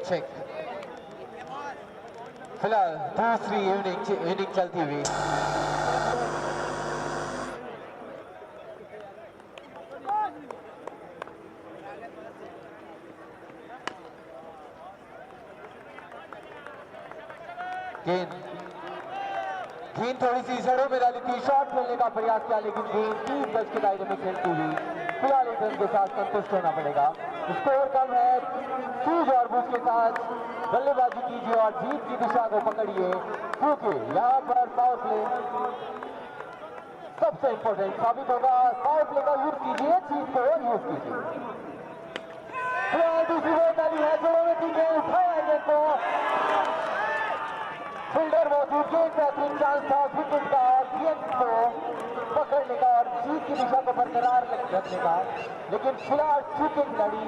Check. फिलहाल दूसरी inning चलती हुई। गेंद थोड़ी सी जड़ों में डाली थी, शॉट खेलने का प्रयास किया लेकिन गेंद 30 गज के दायरे में खेलती हुई फिलहाल एक रन के साथ संतुष्ट होना पड़ेगा। स्कोर कम है, सूझ और बूझ के साथ बल्लेबाजी कीजिए और जीत की दिशा को पकड़िए, क्योंकि यहाँ पर पावर प्ले सबसे इंपॉर्टेंट साबित होगा। पावर प्ले का यूज कीजिए, जीत को यूज कीजिए। दूसरी बॉल डाली है, जोड़ों में थी गेंद, उठाया गेंद को, फील्डर मौजूद, गेंद बेहतरीन चांस था विकेट का और गेंद को पकड़ने का और जीत की दिशा को बरकरार रखने का, लेकिन फिलहाल चूके खिलाड़ी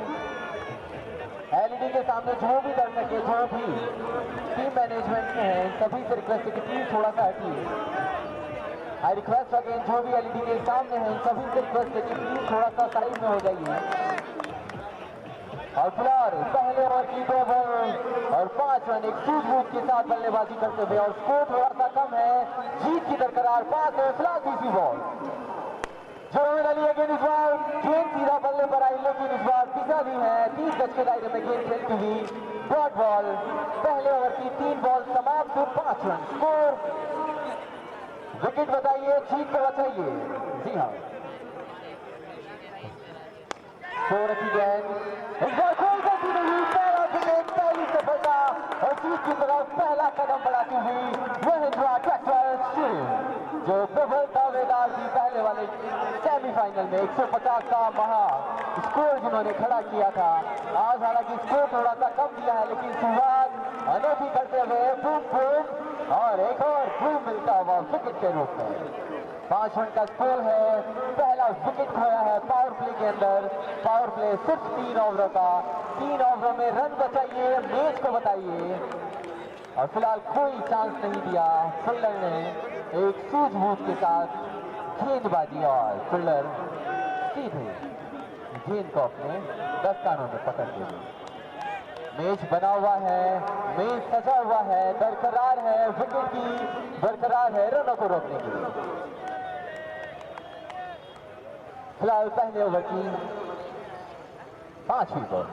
एलईडी के सामने जो भी कर सके, जो भी टीम मैनेजमेंट में है, सभी से रिक्वेस्ट है कि प्लीज थोड़ा सा हटिए। आई रिक्वेस्ट अगेन, जो भी एलईडी के सामने है सभी से रिक्वेस्ट है कि प्लीज थोड़ा सा साइड में हो जाइए। और फिलहाल पहले ओवर की 2 बॉल और 5 रन एक सूझबूझ के साथ बल्लेबाजी करते हुए और स्कोर थोड़ा सा कम है, जीत की दरकरार 5 है। फिलहाल तीसरी बॉल जोड़ों डाली है गेंद, इस बार गेंद सीधा बल्ले पर आई लेकिन इस बार दिशा भी है, 30 गज के दायरे में गेंद खेलती हुई डॉट बॉल। पहले ओवर की 3 बॉल समाप्त, 5 रन स्कोर। विकेट बताइए, जीत को बचाइए। जी हाँ, रखी गेंद इस बार खोल कर दी गई, पहला विकेट, पहली सफलता और जीत की तरफ पहला कदम बढ़ाती हुई महिंद्रा ट्रैक्टर्स टीम, जो प्रबल दावेदार थी पहले वाले सेमीफाइनल में 150 का महा स्कोर जिन्होंने खड़ा किया था। आज हालांकि स्कोर थोड़ा सा कम दिया है लेकिन शुरुआत अनोखी करते हुए बूम बूम और एक और बूम मिलता हुआ विकेट के रूप में 5 रन का स्कोर है। पहला विकेट खोया है पावर प्ले के अंदर। पावर प्ले सिर्फ 3 ओवरों का, 3 ओवरों में रन बचाइए, मैच को बताइए। और फिलहाल कोई चांस नहीं दिया फील्डर ने, एक सूझबूझ के साथ गेंदबाजी और फील्डर सीधे गेंद को अपने दस्तानों में पकड़ के मैच बना हुआ है, मैच सजा हुआ है, बरकरार है, विकेट की बरकरार है रनों को रोकने के लिए। फिलहाल पहले ओवर की 5वीं बॉल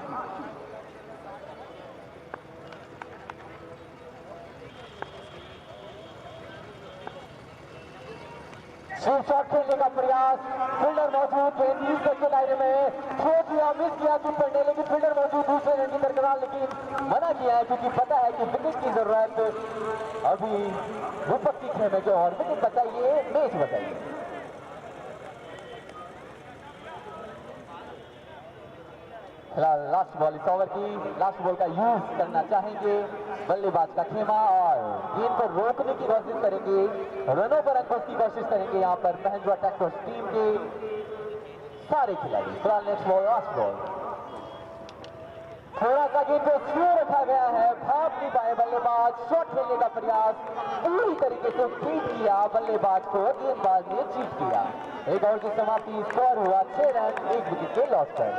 शॉट खेलने का प्रयास, फील्डर मौजूद 30 गज के दायरे में, सोच लिया, मिस किया कीपर ने, लेकिन फील्डर मौजूद दूसरे रन की दरकिनार, लेकिन मना किया है क्योंकि पता है कि विकेट की जरूरत अभी विपक्षी खेमे जो और विकेट बचाइए, मैच बचाइए। फिलहाल लास्ट बॉल इस ओवर की लास्ट बॉल का यूज करना चाहेंगे बल्लेबाज का खेमा और गेंद को रोकने की कोशिश करेंगे, रनों पर अंकुश की कोशिश करेंगे यहाँ पर महिंद्रा ट्रैक्टर्स टीम के सारे खिलाड़ी। फिलहाल नेक्स्ट बॉल लास्ट बॉल, थोड़ा सा गेंद को स्लो रखा गया है, भाग नहीं पाए बल्लेबाज, शॉट खेलने का प्रयास पूरी तरीके से बीट किया बल्लेबाज को, गेंदबाज ने जीत किया। एक ओवर की समाप्ति, स्कोर हुआ 6 रन 1 विकेट के लॉस पर।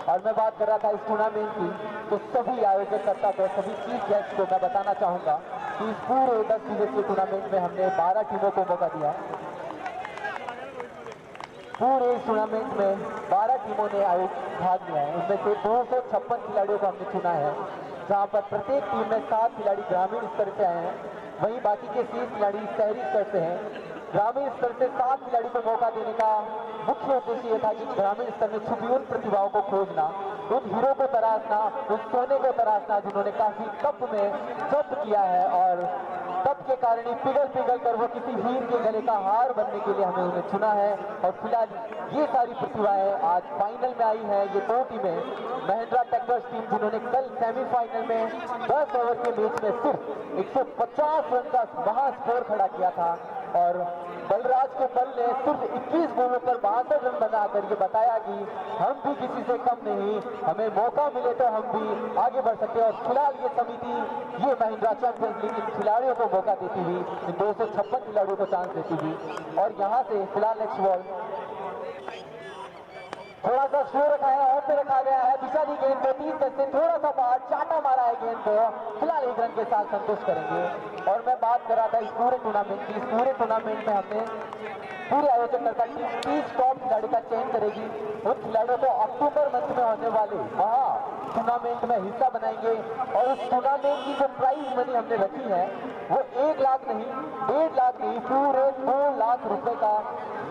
और मैं बात कर रहा था इस टूर्नामेंट की, तो सभी आयोजककर्ता को, सभी चीफ गेस्ट को मैं बताना चाहूंगा कि इस पूरे 10 दिवसीय टूर्नामेंट में हमने 12 टीमों को मौका दिया। पूरे इस टूर्नामेंट में 12 टीमों ने भाग लिया है, उनमें से 256 खिलाड़ियों को हमने चुना है, जहां पर प्रत्येक टीम में 7 खिलाड़ी ग्रामीण स्तर से आए हैं, वहीं बाकी के 30 खिलाड़ी शहरी स्तर से हैं। ग्रामीण स्तर से 7 खिलाड़ी को मौका देने का मुख्य उद्देश्य यह था कि ग्रामीण स्तर में छुपी उन प्रतिभाओं को खोजना, उन हीरो को तराशना, उस सोने को तराशना जिन्होंने काफी कप में जब्त किया है और तब के कारण ही पिघल पिघल कर वो किसी हीर के गले का हार बनने के लिए हमें उन्हें चुना है। और फिलहाल ये सारी प्रतिभाएं आज फाइनल में आई है। ये 2 टीमें महिंद्रा ट्रैक्टर्स टीम जिन्होंने कल सेमीफाइनल में 10 ओवर के मैच में सिर्फ 150 रन का महा स्कोर खड़ा किया था और बलराज के बल ने सिर्फ 21 बॉलों पर 62 रन बनाकर ये बताया कि हम भी किसी से कम नहीं, हमें मौका मिले तो हम भी आगे बढ़ सकते हैं। और फिलहाल ये समिति, ये महिंद्रा चैंपियंस लीग इन खिलाड़ियों को मौका देती हुई, इन 256 खिलाड़ियों को चांस देती हुई। और यहाँ से फिलहाल नेक्स्ट बॉल थोड़ा सा शो रखा है, ऑफ पे रखा गया है। दिशा दी गेंद को 30 गज से थोड़ा सा बाहर चाटा मारा है गेंद को। फिलहाल 1 रन के साथ संतुष्ट करेंगे। और मैं बात कर रहा था इस पूरे टूर्नामेंट की, इस पूरे टूर्नामेंट में हमने पूरे आयोजक करता टीम 30 टॉप खिलाड़ी का चयन करेगी। उन खिलाड़ियों को अक्टूबर मंथ में होने वाले महा टूर्नामेंट में हिस्सा बनाएंगे। और उस टूर्नामेंट की जो प्राइज मनी हमने रखी है वो 1 लाख नहीं, 1.5 लाख नहीं, पूरे 2 लाख रुपए का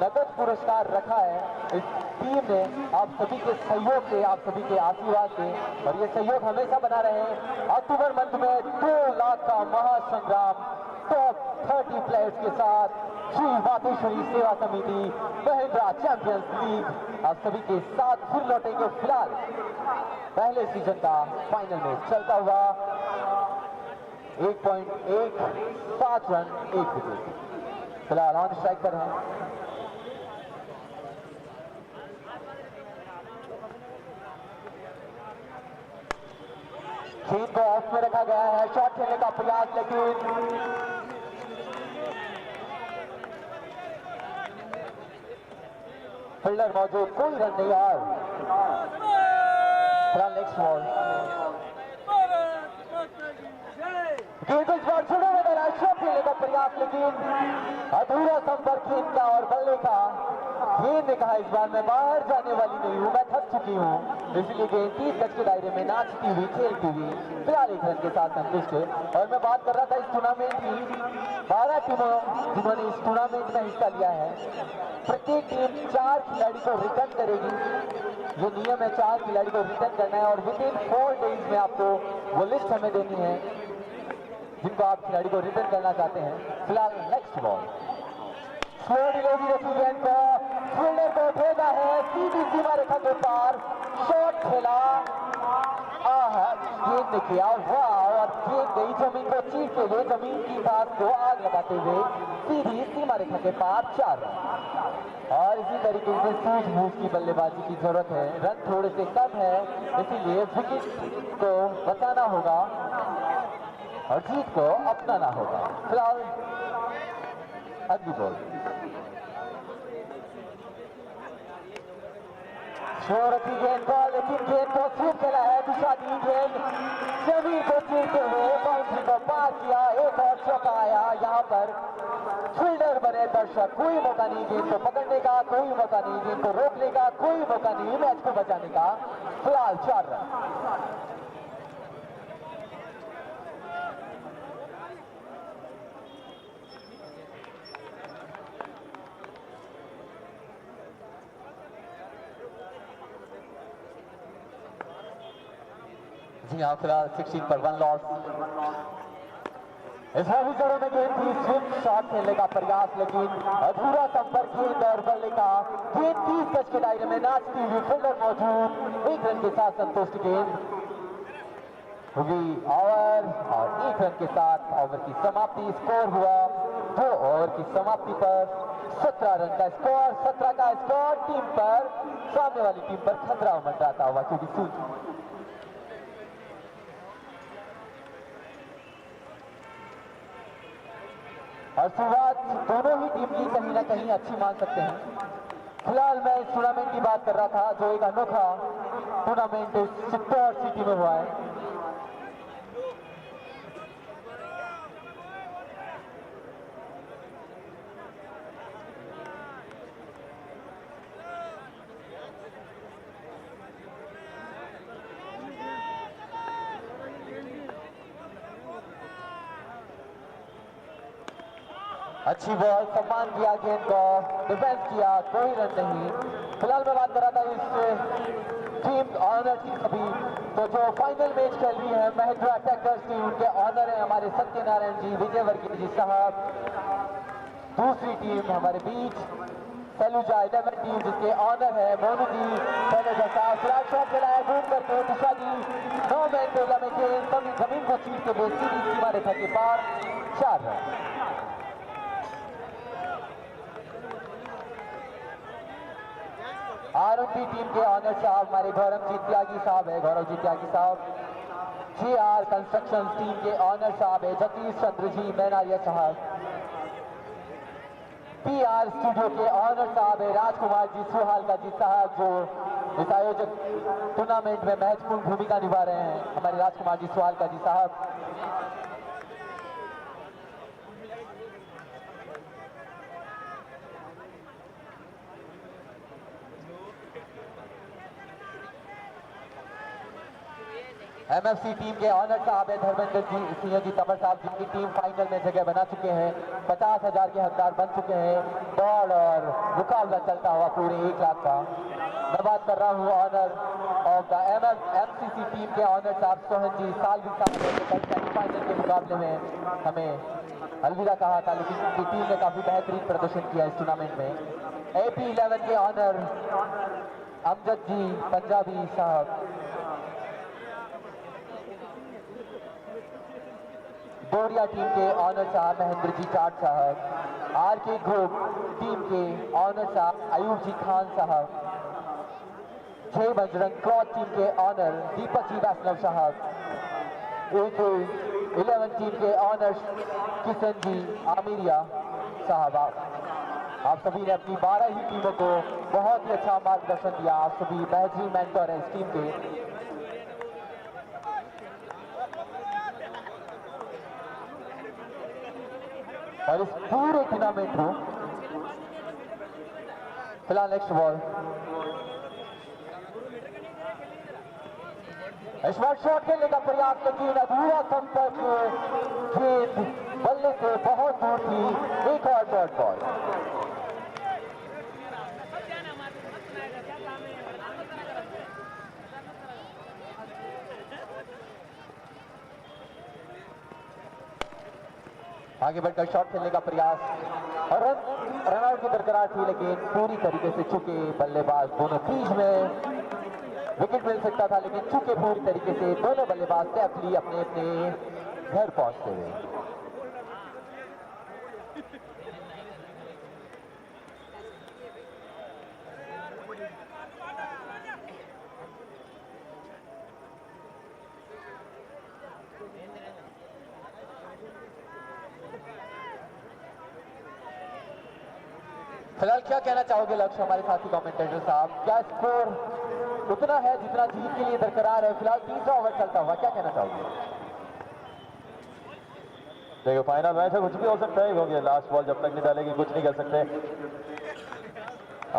नगद पुरस्कार रखा है इस टीम ने। आप सभी के सहयोग से, आप सभी के आशीर्वाद से, और ये सहयोग हमेशा बना रहे। अक्टूबर मंथ में 2 लाख का महासंग्राम टॉप 30 प्लेयर्स के साथ श्री मातेश्वरी सेवा समिति महिंद्रा चैंपियंस लीग आप सभी के साथ फिर लौटेंगे। फिलहाल पहले सीजन का फाइनल मैच चलता हुआ 1.17 रन 1 विकेट। फिलहाल ऑन स्ट्राइक पर है। गेंद को ऑफ में रखा गया है, शॉट खेलने का प्रयास, लेकिन फील्डर मौजूद, कोई रन नहीं। और नेक्स्ट बॉल गेंद इस बार शुरू में मेरा शॉट खेलने का प्रयास, लेकिन अधूरा संपर्क गेंद का और बल्ले का। गेंद ने कहा इस बार मैं बाहर जाने वाली नहीं हूं, मैं थक चुकी हूं, इसलिए गेंद 30 गज के दायरे में नाचती हुई, खेलती हुई फिलहाल 1 रन के साथ संतुष्ट है। और मैं बात कर रहा था इस टूर्नामेंट की 12 टीमों जिन्होंने इस टूर्नामेंट में हिस्सा लिया है। प्रत्येक टीम 4 खिलाड़ी को रिटर्न करेगी। जो नियम है 4 खिलाड़ी को रिटर्न करना है और विद इन 4 डेज में आपको वो लिस्ट हमें देनी है जिनको आप खिलाड़ी को रिटर्न करना चाहते हैं। फिलहाल नेक्स्ट बॉल स्लो डिलीवरी रखी गेंद को, फील्डर को भेजा है सीधी सीमा रेखा के पार, शॉट खेला, गेंद ने किया वाह, और गेंद गई जमीन को चीरते हुए, जमीन की घास को आग लगाते हुए सीधी सीमा रेखा के पार 4 रन। और इसी तरीके से सूझबूझ की बल्लेबाजी की जरूरत है। रन थोड़े से कम है, इसीलिए विकेट को बचाना होगा और जीत को अपनाना होगा। फिलहाल अगली बॉल शो रखी गेंद को, लेकिन गेंद को स्वीप खेला है। दिशा दी गेंद जमीन को चीरते हुए बाउंड्री को पार किया, एक और चौका आया। यहाँ पर फील्डर बने दर्शक, कोई मौका नहीं गेंद को पकड़ने का, कोई मौका नहीं गेंद को रोकने का, कोई मौका नहीं मैच को बचाने का। फिलहाल 4 रन। जी हाँ, फिलहाल 16 पर 1 लॉस। इस हैविजरों में गेंद थी, स्विप शॉट खेलने का प्रयास, लेकिन अधूरा संपर्क गेंद और बल्ले का। गेंद 30 गज के दायरे में नाचती हुई, फील्डर मौजूद, 1 रन के साथ संतुष्ट। गेंद होगी ओवर और 1 रन के साथ ओवर की समाप्ति। स्कोर हुआ 2 ओवर की समाप्ति पर 17 रन का स्कोर। 17 का स्कोर टीम पर, सामने वाली टीम पर खतरा मंडराता हुआ, क्योंकि और शुरुआत दोनों ही टीम की कहीं ना कहीं अच्छी मान सकते हैं। फिलहाल मैं इस टूर्नामेंट की बात कर रहा था, जो एक अनोखा टूर्नामेंट चित्तौड़ सिटी में हुआ है। अच्छी बॉल, सम्मान किया गेंद को, डिफेंस किया, कोई रन नहीं। फिलहाल मैं बात कर रहा था इस टीम ऑनर की सभी, तो जो फाइनल मैच खेल रही है महिंद्रा ट्रैक्टर्स टीम, उनके ऑनर है हमारे सत्यनारायण जी, विजयवर्गीय जी साहब। दूसरी टीम हमारे बीच सलूजा 11 टीम, जिसके ऑनर है मोनू जी सलूजा साहब। फिलहाल शॉट खेला है घूम करके दिशा जी, 9 मैन टोला में गेंद जमीन को चीरते हुए सीधी सीमा रेखा के पार 4 रन। आरएमपी टीम के ऑनर साहब हमारे गौरवजीत त्यागी साहब है, गौरवजीत त्यागी साहब। जीआर कंस्ट्रक्शन टीम के ऑनर साहब है जगदीश चंद्र जी मैनारिया साहब। पीआर स्टूडियो के ऑनर साहब है राजकुमार जी सुहालका जी साहब, जो इस आयोजक टूर्नामेंट में महत्वपूर्ण भूमिका निभा रहे हैं हमारे राजकुमार जी स्वालका जी साहब। एमएफसी टीम के ऑनर साहब है धर्मेंद्र जी सिंह जी तंवर साहब, जिनकी टीम फाइनल में जगह बना चुके हैं, 50,000 के हकदार बन चुके हैं। दौड़ और मुकाबला चलता हुआ पूरे 1 लाख का। मैं बात कर रहा हूँ honour of the MCC team के ऑनर साहब सोहन जी सालवी साहब ने कल सेमीफाइनल के मुकाबले में हमें अलविदा कहा था, लेकिन उनकी टीम ने काफी बेहतरीन प्रदर्शन किया इस टूर्नामेंट में। AP 11 के ऑनर अमजद जी पंजाबी साहब, बोरिया टीम के ऑनर साहब महेंद्र जी जाट साहब, RK ग्रुप टीम के ऑनर साहब अयूब जी खान साहब, जय बजरंग क्रॉस टीम के ऑनर दीपक जी वैष्णव साहब, AK 11 टीम के ऑनर किशन जी आमिरिया साहब। आप सभी ने अपनी 12 ही टीमों को बहुत ही अच्छा मार्गदर्शन दिया। आप सभी बेहतरीन मेंटर हैं इस टीम के। और इस पूरे टूर्नामेंट को फिलहाल नेक्स्ट बॉल स्मार्ट शॉट खेलने का प्रयास, लेकिन अधूरा संपर्क, गेंद बल्ले से बहुत दूर थी। एक और डॉट बॉल। आगे बढ़कर शॉट खेलने का प्रयास और रन आउट की बरकरार थी, लेकिन पूरी तरीके से चुके बल्लेबाज दोनों क्रीज में। विकेट मिल सकता था, लेकिन चुके पूरी तरीके से दोनों बल्लेबाज सेफली अपने अपने घर पहुंचते हुए। फिलहाल क्या कहना चाहोगे लक्ष्य, हमारे साथी कमेंटेटर साहब? क्या स्कोर उतना है जितना जीत के लिए दरकरार है? फिलहाल 3रा ओवर चलता हुआ, क्या कहना चाहोगे? देखो फाइनल मैच है, कुछ भी हो सकता है, क्योंकि लास्ट बॉल जब तक नहीं डालेगी कुछ नहीं कर सकते।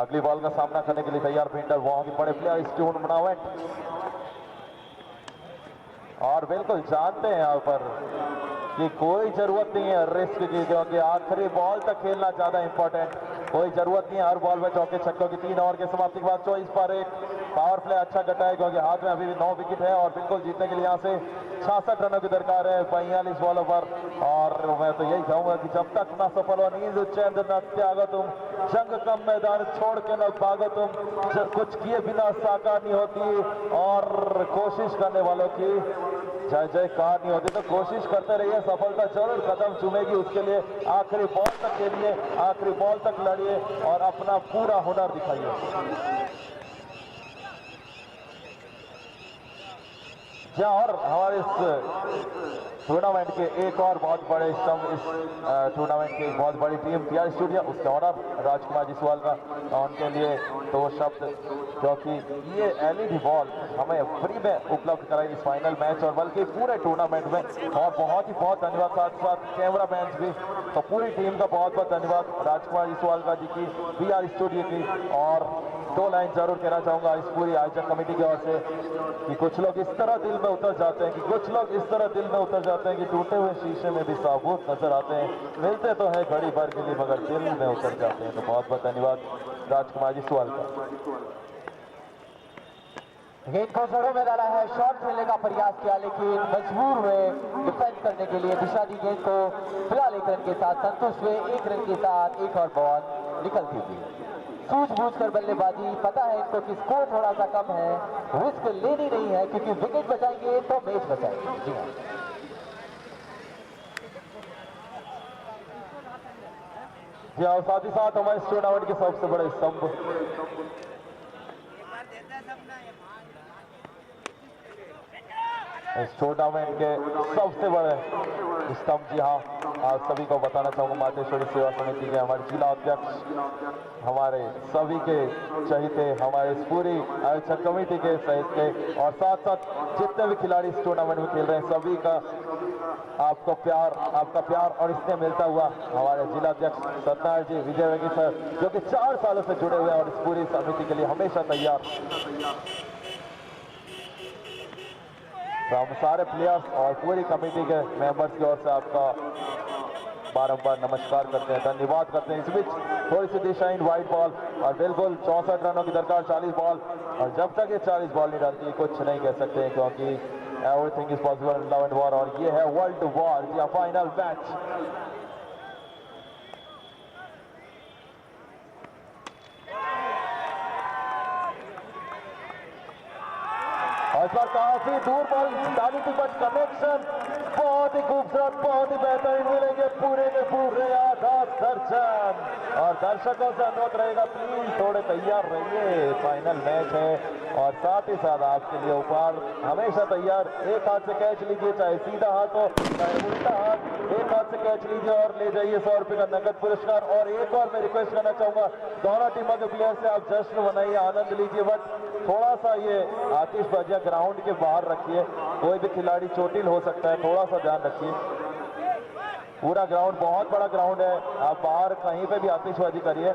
अगली बॉल का सामना करने के लिए तैयार फील्डर, वहां के बड़े प्लेयर इस टूर्नामेंट, और बिल्कुल जानते हैं यहाँ पर कि कोई जरूरत नहीं है रिस्क की, क्योंकि आखिरी बॉल तक खेलना ज्यादा इंपॉर्टेंट। कोई जरूरत नहीं है हर बॉल में चौके छक्कों की। 3 ओवर के समाप्ति के बाद 24 पर 1 पावर प्ले अच्छा कटा है, क्योंकि हाथ में अभी भी 9 विकेट है और बिल्कुल जीतने के लिए यहाँ से 66 रनों की दरकार है 42 बॉलों पर। और मैं तो यही कहूंगा कि जब तक न सफल हो नींद चैन न त्यागो तुम, जंग कम मैदान छोड़ के न भागो तुम, जब कुछ किए बिना साकार नहीं होती, और कोशिश करने वालों की जय जयकार नहीं होती। तो कोशिश करते रहिए, सफलता जरूर कदम चूमेगी। उसके लिए आखिरी बॉल तक खेलिए, आखिरी बॉल तक लड़िए और अपना पूरा हुनर दिखाइए। और हमारे इस टूर्नामेंट के एक और बहुत बड़े स्तंभ, इस टूर्नामेंट की एक बहुत बड़ी टीम टीआर स्टूडियो, उसके ऑनर राजकुमार जी स्वालका, उनके लिए 2 शब्द, क्योंकि ये LED बॉल हमें फ्री में उपलब्ध कराई इस फाइनल मैच और बल्कि पूरे टूर्नामेंट में। और बहुत धन्यवाद, साथ साथ कैमरा मैन भी। तो पूरी टीम का बहुत धन्यवाद राजकुमार जी स्वालका जी की, टीआर स्टूडियो की। और 2 लाइन जरूर कहना चाहूंगा इस पूरी आयोजक कमेटी की ओर से कि कुछ लोग इस तरह दिल में उतर जाते हैं, कि टूटे हुए शीशे में भी साबुत नजर आते हैं, मिलते तो है घड़ी भर के लिए मगर दिल में उतर जाते हैं। तो बहुत धन्यवाद राजकुमार जी स्वालका। गेंद को जड़ों में डाला है, शॉट खेलने का प्रयास किया, लेकिन मजबूर हुए डिफेंस करने के लिए। दिशा दी गेंद को, फिलहाल 1 रन के साथ संतुष्ट हुए। 1 रन के साथ एक और बॉल निकलती थी। सूझबूझ कर बल्लेबाजी, पता है इनको कि स्कोर थोड़ा सा कम है, रिस्क लेनी नहीं है, क्योंकि विकेट बचाएंगे तो मैच बचाएंगे। जी हाँ, जी हाँ, साथ ही साथ हमारे इस टूर्नामेंट के सबसे बड़े स्तंभ, इस टूर्नामेंट के सबसे बड़े स्तंभ, जी हाँ, आप सभी को बताना चाहूँगा मातेश्वरी सेवा समिति के हमारे जिला अध्यक्ष, हमारे सभी के चहेते, हमारे इस पूरी आयोजक कमेटी के सहित के, और साथ साथ जितने भी खिलाड़ी इस टूर्नामेंट में खेल रहे हैं, सभी का आपका प्यार और इससे मिलता हुआ हमारे जिला अध्यक्ष सत्यनारायण जी विजय वेगी सर, जो कि 4 सालों से जुड़े हुए हैं और इस पूरी समिति के लिए हमेशा तैयार। तो हम सारे प्लेयर्स और पूरी कमेटी के मेंबर्स की ओर से आपका बारंबार नमस्कार करते हैं, धन्यवाद करते हैं। इस बीच थोड़ी सी दिशाहीन वाइट बॉल और बिल्कुल 64 रनों की दरकार 40 बॉल, और जब तक ये 40 बॉल नहीं डालती कुछ नहीं कह सकते हैं, क्योंकि everything is possible in love and war, और ये है वर्ल्ड वॉर, या फाइनल मैच। और इस बार काफी दूर बॉल डाली थी, बट कनेक्शन बहुत ही खूबसूरत, बहुत ही बेहतरीन मिलेंगे पूरे के पूरे आधा दर्जन। और दर्शकों से अनुरोध रहेगा, प्लीज थोड़े तैयार रहिए, फाइनल मैच है। और साथ ही साथ आपके लिए उपहार हमेशा तैयार, एक हाथ से कैच लीजिए, चाहे सीधा हाथ हो चाहे उल्टा हाथ, एक हाथ से कैच लीजिए और ले जाइए 100 रुपए का नगद पुरस्कार। और एक और मैं रिक्वेस्ट करना चाहूंगा, दोनों टीमों के प्लेयर से आप जश्न मनाइए, आनंद लीजिए, बट थोड़ा सा ये आतिशबाजियां ग्राउंड के बाहर रखिए, कोई भी खिलाड़ी चोटिल हो सकता है, थोड़ा सा ध्यान रखिए। पूरा ग्राउंड बहुत बड़ा ग्राउंड है, आप बाहर कहीं पे भी आतिशबाजी करिए,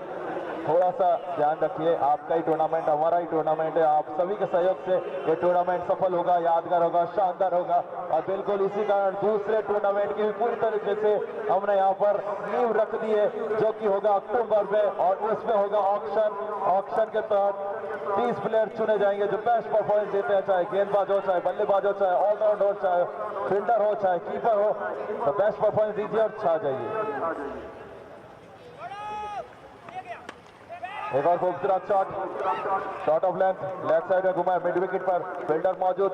थोड़ा सा ध्यान रखिए। आपका ही टूर्नामेंट, हमारा ही टूर्नामेंट है, आप सभी के सहयोग से ये टूर्नामेंट सफल होगा, यादगार होगा, शानदार होगा। और बिल्कुल इसी कारण दूसरे टूर्नामेंट की भी पूरी तरीके से हमने यहाँ पर नींव रख दी है, जो कि होगा अक्टूबर में, और उसमें होगा ऑक्शन के तहत 30 प्लेयर चुने जाएंगे जो बेस्ट परफॉर्मेंस देते हैं, चाहे गेंदबाज हो, चाहे बल्लेबाज हो, चाहे ऑलराउंड हो, चाहे फील्डर हो, चाहे कीपर हो, तो बेस्ट परफॉर्मेंस दीजिए और छा जाइए। एक और खूबसूरत शॉट ऑफ लेग साइड में घुमा, मिड विकेट पर फील्डर मौजूद,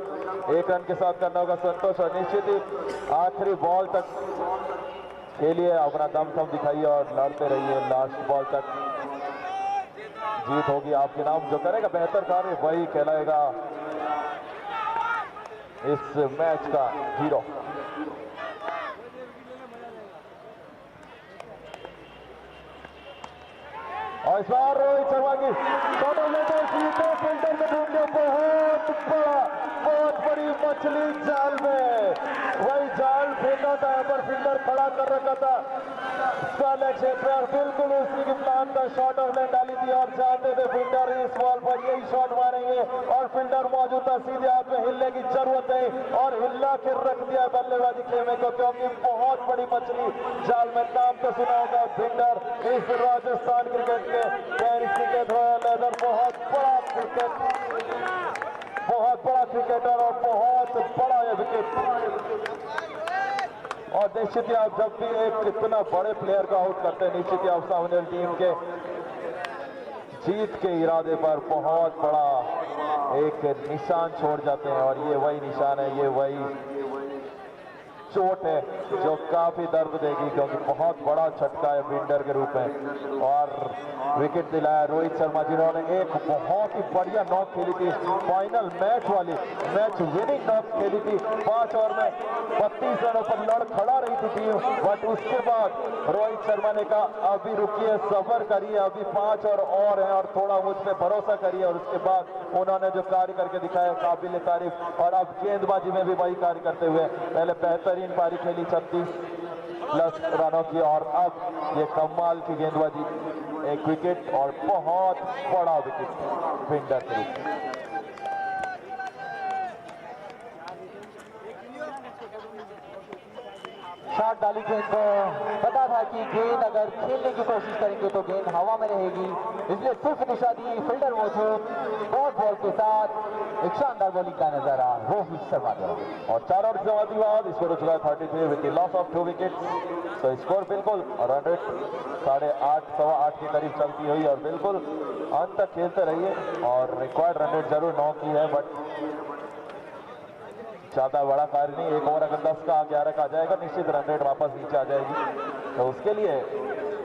1 रन के साथ करना होगा संतोष, और निश्चित ही आखिरी बॉल तक खेलिए, अपना दम दिखाइए और लड़ते रहिए, लास्ट बॉल तक जीत होगी आपके नाम। जो करेगा बेहतर कार्य वही कहलाएगा इस मैच का हीरो। और इस बार रोहित शर्मा की फिल्टर में ढूंढे, बहुत बड़ी मछली जाल में, वही जाल फेंका था, पर फील्डर खड़ा कर रखा था लेग क्षेत्र, और बिल्कुल उसी के प्लान का शॉट ऑफ लेग डाली थी, और चाहते थे फील्डर इस बॉल पर यही शॉट मारेंगे, और फील्डर मौजूद था, सीधे हाथ में हिलने की जरूरत नहीं, और हिला के रख दिया बल्लेबाजी खेमे को, क्योंकि बहुत बड़ी मछली जाल में। नाम तो सुना होगा फील्डर, इस राजस्थान क्रिकेट के क्रिकेट रॉयल लेदर, बहुत बड़ा क्रिकेटर और बहुत बड़ा ये विकेट। और निश्चित ही आप जब भी एक इतना बड़े प्लेयर को आउट करते हैं, निश्चित ही आप सामने टीम के जीत के इरादे पर बहुत बड़ा एक निशान छोड़ जाते हैं, और ये वही निशान है, ये वही चोट है जो काफी दर्द देगी, क्योंकि बहुत बड़ा झटका है फील्डर के रूप में। और विकेट दिलाया रोहित शर्मा, जिन्होंने एक बहुत ही बढ़िया नॉक खेली थी, फाइनल मैच विनिंग नॉक खेली थी, 5 ओवर में 32 रनों पर लड़ खड़ा रही थी टीम, बट उसके बाद रोहित शर्मा ने कहा अभी रुकिए, सब्र करिए, अभी 5 और हैं, और थोड़ा मुझ पे भरोसा करिए, और उसके बाद उन्होंने जो कार्य करके दिखाया काबिल तारीफ। और अब गेंदबाजी में भी वही कार्य करते हुए पहले बेहतरीन पारी खेली 36+ रनों की, और अब ये कमाल की गेंदबाजी, एक विकेट और बहुत बड़ा विकेट फील्डर के रूप में। शॉट डाली गेंद को, पता था कि गेंद अगर खेलने की कोशिश करेंगे तो गेंद हवा में रहेगी, इसलिए सिर्फ दिशा दी, फील्डर मौजूद, बहुत बॉल के साथ एक शानदार बॉलिंग का नजारा रोहित शर्मा द्वारा। और 4 ओवर समाप्ति के बाद स्कोर हो चुका है 33 with the loss of 2 wickets. तो स्कोर बिल्कुल रन रेट 8.5 सवा 8 के करीब चलती हुई, और बिल्कुल अंत तक खेलते रहिए, और रिक्वायर्ड रन रेट जरूर 9 की है, बट ज्यादा बड़ा कार्य नहीं। 1 ओवर अगर 10 का 11 का आ जाएगा, निश्चित रन रेट वापस नीचे आ जाएगी, तो उसके लिए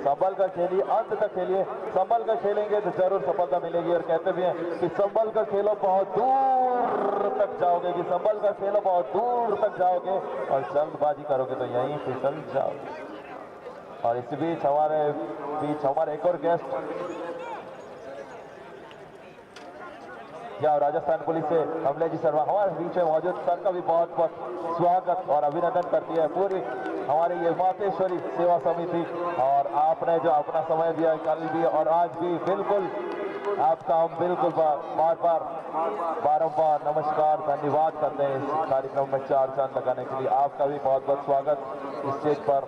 संभल कर खेलिए, अंत तक खेलिए। संभल कर खेलेंगे तो जरूर सफलता मिलेगी। और कहते भी हैं कि संभल कर खेलो बहुत दूर तक जाओगे, कि संभल कर खेलो बहुत दूर तक जाओगे, और जल्दबाजी करोगे तो यहीं फिसल जाओगे। और इस बीच हमारे एक और गेस्ट या राजस्थान पुलिस से कमलेश जी शर्मा हमारे बीच में मौजूद, सर का भी बहुत बहुत स्वागत और अभिनंदन करती है पूरी हमारी ये मातेश्वरी सेवा समिति। और आपने जो अपना समय दिया कल भी और आज भी, बिल्कुल आपका हम बिल्कुल बारंबार नमस्कार धन्यवाद करते हैं इस कार्यक्रम में चार चांद लगाने के लिए। आपका भी बहुत बहुत स्वागत। स्टेज पर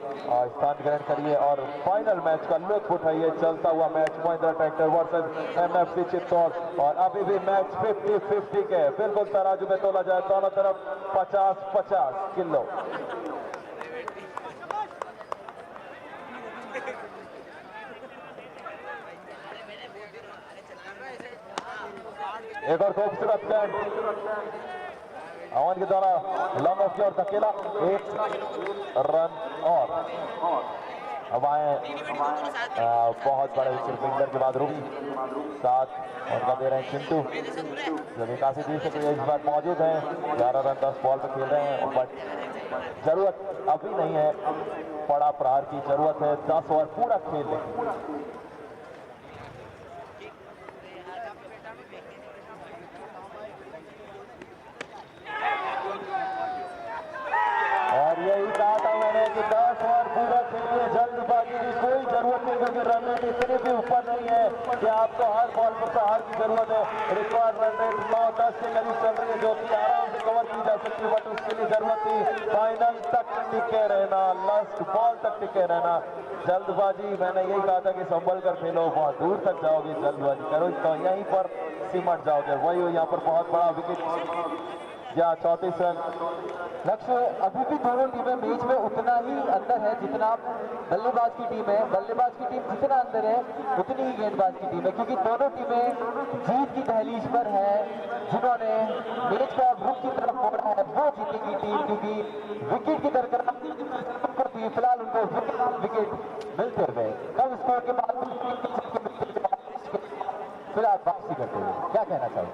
स्थान ग्रहण करिए और फाइनल मैच का लुत्फ उठाइए। चलता हुआ match Mahindra tractor versus MFC Chittor, और अभी भी मैच 50-50 के बिल्कुल तराजू में तोला जाए, दोनों तरफ 50-50 किलो। एक और खूबसूरत कैंट अमन के द्वारा लॉन्ग ऑफ की ओर धकेला, 1 रन और अब आए बहुत बड़े विकेट फिल्डर के बाद रूबी, साथ उनका दे रहे हैं चिंटू जो भी काफी देर से इस बार मौजूद हैं। 11 रन 10 बॉल पर खेल रहे हैं, बट जरूरत अभी नहीं है, बड़ा प्रहार की जरूरत है। 10 ओवर पूरा खेल लें। और यही कहा था मैंने कि 10 ओवर पूरा खेलिए, जल्दबाजी की कोई जरूरत नहीं, क्योंकि रन रेट इतने भी ऊपर नहीं है कि आपको हर बॉल पर प्रहार की जरूरत है। रिकॉर्ड रन रेट 9-10 के करीब चल रही है, जो कि आराम से कवर की जा सकती है, बट उसके लिए जरूरत थी फाइनल तक टिके रहना, लास्ट बॉल तक टिके रहना। जल्दबाजी मैंने यही कहा था कि संभल कर खेलो, बहुत दूर तक जाओगे, जल्दबाजी करो तो यहीं पर सिमट जाओगे। वही यहाँ पर बहुत बड़ा विकेट या 34 रन लक्ष्य। अभी भी दोनों टीमें मैच में उतना ही अंदर है जितना बल्लेबाज की टीम है। बल्लेबाज की टीम जितना अंदर है उतनी ही गेंदबाज की टीम है, क्योंकि दोनों टीमें जीत की दहलीज पर है। जिन्होंने मैच का रुख की तरफ मोड़ा है वो जीतेगी टीम, क्योंकि विकेट की दरकार फिलहाल उनको विकेट मिलते हुए कम स्कोर के बाद फिलहाल वापसी करते हुए क्या कहना चाहिए?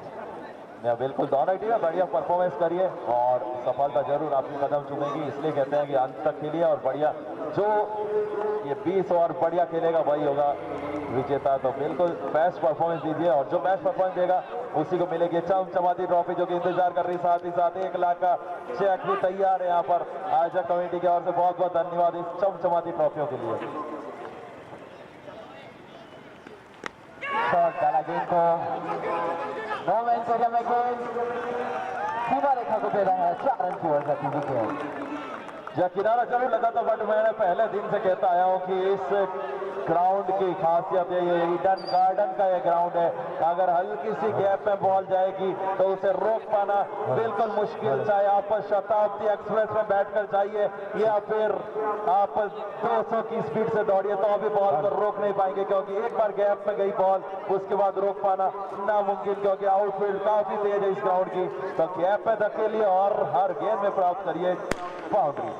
बिल्कुल दोनों टीमें बढ़िया परफॉर्मेंस करिए और सफलता जरूर आपकी कदम चूमेगी। इसलिए कहते हैं कि अंत तक खेलिए और बढ़िया, जो ये 20 ओवर बढ़िया खेलेगा वही होगा विजेता। तो बिल्कुल बेस्ट परफॉर्मेंस दीजिए, और जो बेस्ट परफॉर्मेंस देगा उसी को मिलेगी चमचमाती ट्रॉफी, जो कि इंतजार कर रही। साथ ही साथ 1 लाख का चेक भी तैयार है यहाँ पर आयोजक कमेटी की ओर से। बहुत बहुत धन्यवाद इस चमचमाती ट्रॉफियों के लिए। शॉट डाला गेंद को, नो मैच एरिया में गेंद सीमा रेखा को दे रहा है 4 रन की ओर से विकेट। या किनारा जरूर लगा था, बट मैंने पहले दिन से कहता आया हूँ कि इस ग्राउंड की खासियत है, ये ईडन गार्डन का ये ग्राउंड है। अगर हल्की सी गैप में बॉल जाएगी तो उसे रोक पाना बिल्कुल मुश्किल, चाहे आप शताब्दी एक्सप्रेस में बैठकर जाइए या फिर आप 200 की स्पीड से दौड़िए तो अभी बॉल को रोक नहीं पाएंगे, क्योंकि एक बार गैप में गई बॉल उसके बाद रोक पाना नामुमकिन, क्योंकि आउटफील्ड काफी तेज है इस ग्राउंड की। तो गैप में धकेलिए और हर गेंद में प्राप्त करिए बाउंड्री।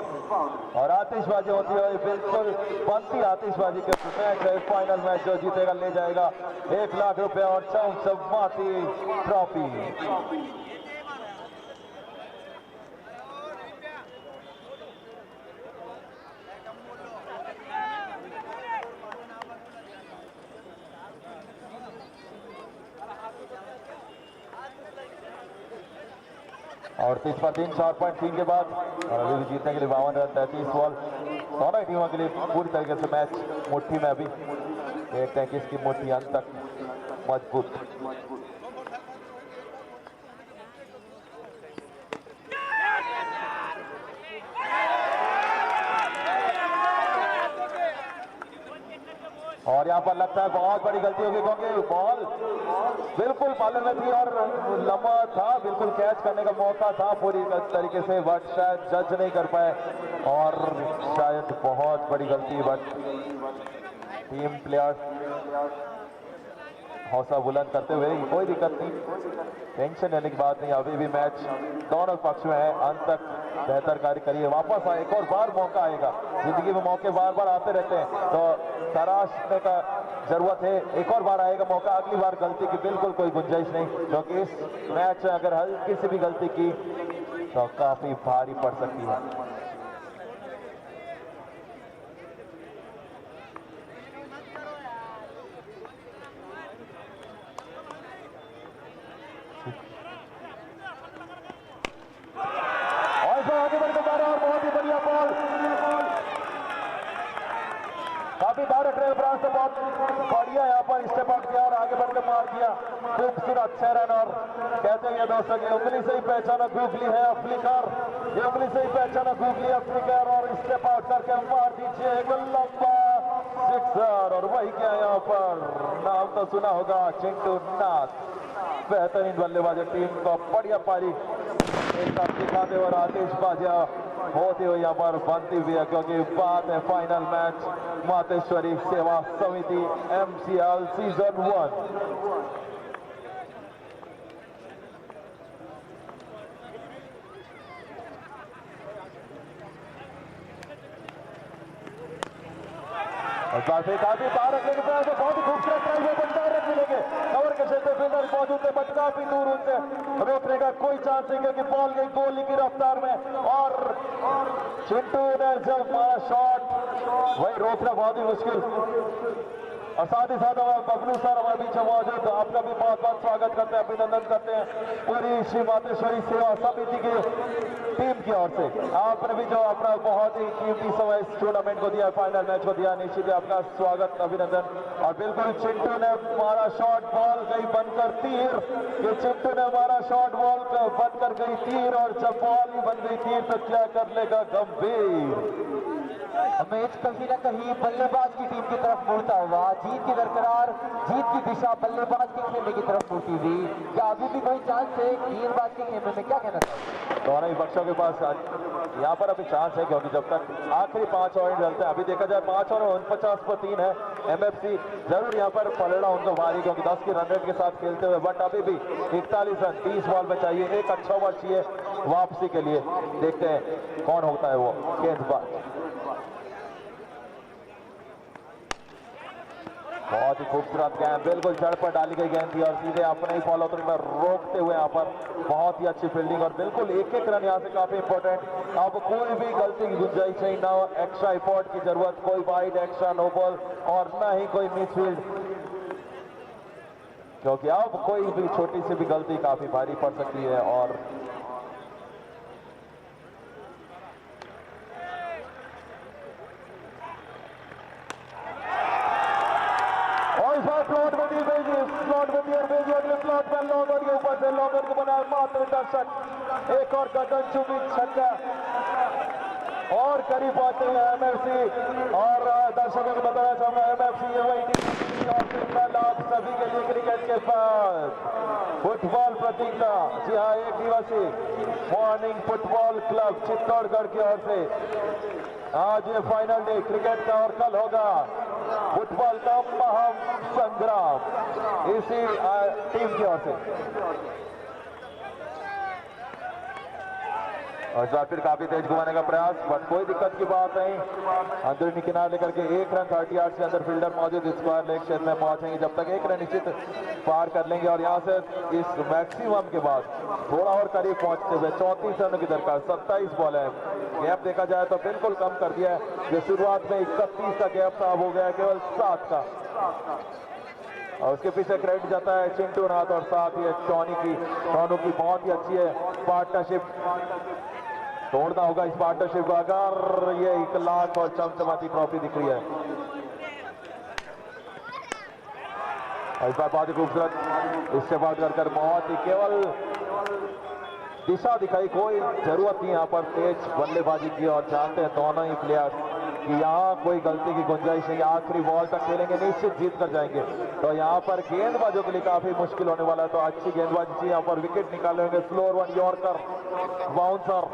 और आतिशबाजी होती है, बिल्कुल बनती आतिशबाजी के मैच है। फाइनल मैच जो जीतेगा ले जाएगा 1 लाख रुपए और चमचमाती ट्रॉफी। और 30 पर 3 4.3 के बाद और अभी भी जीतने के लिए 52 रन 33 बॉल दोनों टीमों के लिए पूरी तरीके से मैच मुट्ठी में। अभी देखते हैं कि इसकी मुट्ठी अंत तक मजबूत। और यहाँ पर लगता है बहुत बड़ी गलती होगी, क्योंकि बॉल बिल्कुल पालन में थी और लंबा था, बिल्कुल कैच करने का मौका था पूरी तरीके से, बट शायद जज नहीं कर पाए और शायद बहुत बड़ी गलती। बट टीम प्लेयर्स हौसला बुलंद करते हुए कोई दिक्कत नहीं, टेंशन लेने की बात नहीं। अभी भी मैच दोनों पक्ष में है, अंत तक बेहतर कार्य करिए, वापस आए, एक और बार मौका आएगा। जिंदगी में मौके बार बार आते रहते हैं, तो तराशने का जरूरत है, एक और बार आएगा मौका। अगली बार गलती की बिल्कुल कोई गुंजाइश नहीं, क्योंकि इस मैच में अगर हल्की सी भी गलती की तो काफी भारी पड़ सकती है। आगे बढ़कर जा रहा है और बहुत ही बढ़िया बॉल, काफी भारत रेल ब्रांच से बहुत बढ़िया यहाँ पर स्टेप आउट किया और आगे बढ़कर मार दिया खूबसूरत 6 रन। और कहते हैं दोस्तों की उंगली से ही पहचाना गूगली है अफ्रीकर, ये उंगली से ही पहचाना गूगली अफ्रीकर, और स्टेप आउट करके मार दीजिए एक लंबा सिक्सर। और वही क्या यहाँ पर नाम तो सुना होगा, चिंटू नाथ, बेहतरीन बल्लेबाज टीम को बढ़िया पारी एक साथ दिखाते और आतिशबाजियां होती हुई यहाँ पर बनती हुई है, क्योंकि बात है फाइनल मैच मातेश्वरी सेवा समिति MCL सीजन 1। काफी भारत लेके बहुत ही खूबसूरत रन मिलेंगे, कवर के क्षेत्र फील्डर मौजूद है, बट काफी दूर उनसे रोकने का कोई चांस नहीं, क्योंकि बॉल गई गोली की रफ्तार में। और चिंटू ने जब मारा शॉट वही रोकना बहुत ही मुश्किल। और साथ ही साथ बबलू सर हमारे बीच मौजूद, आपका भी बहुत बहुत स्वागत करते हैं, अभिनंदन करते हैं पूरी श्री मातेश्वरी सेवा समिति की टीम की ओर से। आपने भी जो अपना बहुत ही कीमती समय इस टूर्नामेंट को दिया, फाइनल मैच को दिया, निश्चित ही आपका स्वागत अभिनंदन। और बिल्कुल चिंटू ने मारा शॉट, बॉल गई बनकर तीर, ये चिंटू ने मारा शॉट, बॉल बनकर गई तीर, और जब बॉल ही बन गई तीर तो क्या कर लेगा गंभीर। मैच कहीं ना कहीं बल्लेबाज की टीम की तरफ मुड़ता हुआ, जीत की दरकरार, जीत की दिशा बल्लेबाज के खेमे की तरफ मुड़ती हुई। क्या अभी भी कोई चांस है गेंदबाज के खेमे में, क्या कहना चाहिए? दोनों ही पक्षों के पास यहाँ पर अभी चांस है, क्योंकि जब तक आखिरी 5 ओवर डलते हैं, अभी देखा जाए 5 ओवर 49 पर 3 है MFC, जरूर यहाँ पर पलड़ा उनको भारी, क्योंकि 10 की रन रेट के साथ खेलते हुए, बट अभी भी 41 रन 30 बॉल में चाहिए, एक अच्छा ओवर चाहिए वापसी के लिए। देखते हैं कौन होता है वो गेंदबाज। बहुत ही खूबसूरत गेंद, बिल्कुल जड़ पर डाली गई गेंद थी, और सीधे अपने ही फॉलो थ्रू में रोकते हुए यहाँ पर बहुत ही अच्छी फील्डिंग, और बिल्कुल एक एक रन यहाँ से काफी इंपॉर्टेंट। अब कोई भी गलती की गुंजाइश नहीं, ना एक्स्ट्रा एफर्ट की जरूरत, कोई वाइड एक्स्ट्रा नो बॉल, और ना ही कोई मिसफील्ड, क्योंकि अब कोई भी छोटी सी भी गलती काफी भारी पड़ सकती है। और स्लॉट में लॉन्गर के ऊपर से लॉन्गर को बनाया मात्र दर्शक, एक और गगनचुंबी छक्का, और करीब पहुंचे हैं MFC। और दर्शकों को बताना चाहूंगा MFC ये वही टीम और लाभ सभी के लिए क्रिकेट के साथ फुटबॉल प्रतियोगिता, जी हाँ, एक दिवसीय मॉर्निंग फुटबॉल क्लब चित्तौड़गढ़ की ओर से आज ये फाइनल डे क्रिकेट का, और कल होगा फुटबॉल का महासंग्राम इसी टीम की ओर से। और इस बार फिर काफी तेज घुमाने का प्रयास, बट कोई दिक्कत की बात नहीं, अंदरूनी किनारे लेकर के 1 रन 30 यार्ड से अंदर फील्डर मौजूद स्क्वायर लेग क्षेत्र में पहुंचेंगे, जब तक 1 रन निश्चित पार कर लेंगे। और यहां से इस मैक्सिमम के बाद थोड़ा और करीब पहुंचते हुए 34 रनों की दरकार, 27 बॉल है, गैप देखा जाए तो बिल्कुल कम कर दिया है, जो शुरुआत में 31 का गैप था, अब हो गया केवल 7 का। और उसके पीछे क्रेडिट जाता है चिंटू नाथ, और साथ ही टॉनी की, दोनों की बहुत ही अच्छी है पार्टनरशिप, तोड़ना होगा इस पार्टनरशिप को अगर ये 1 लाख और चमचमाती ट्रॉफी दिख रही है। और इस बार बहुत ही खूबसूरत इससे बात कर बहुत ही केवल दिशा दिखाई, कोई जरूरत नहीं यहाँ पर तेज बल्लेबाजी की, और जानते हैं दोनों ही प्लेयर कि यहाँ कोई गलती की गुंजाइश नहीं, आखिरी बॉल तक खेलेंगे, निश्चित जीत कर जाएंगे। तो यहाँ पर गेंदबाजों के लिए काफी मुश्किल होने वाला है, तो अच्छी गेंदबाजी चाहिए, यहाँ पर विकेट निकाले होंगे, स्लोअर वन यॉर्कर बाउंसर,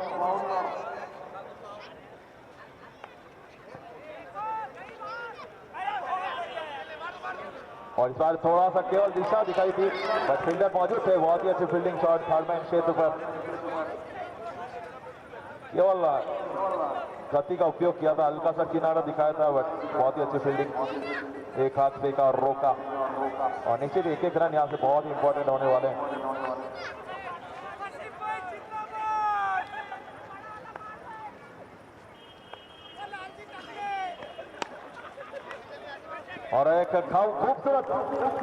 और इस बार थोड़ा सा केवल दिशा दिखाई थी, बट फील्डर मौजूद थे। बहुत ही अच्छी फील्डिंग शॉट थर्डमैन क्षेत्र पर, केवल गति का उपयोग किया था, हल्का सा किनारा दिखाया था, बट बहुत ही अच्छी फील्डिंग, एक हाथ पे का रोका। और निश्चित एक एक रन यहाँ से बहुत ही इंपॉर्टेंट होने वाले हैं। और एक खूबसूरत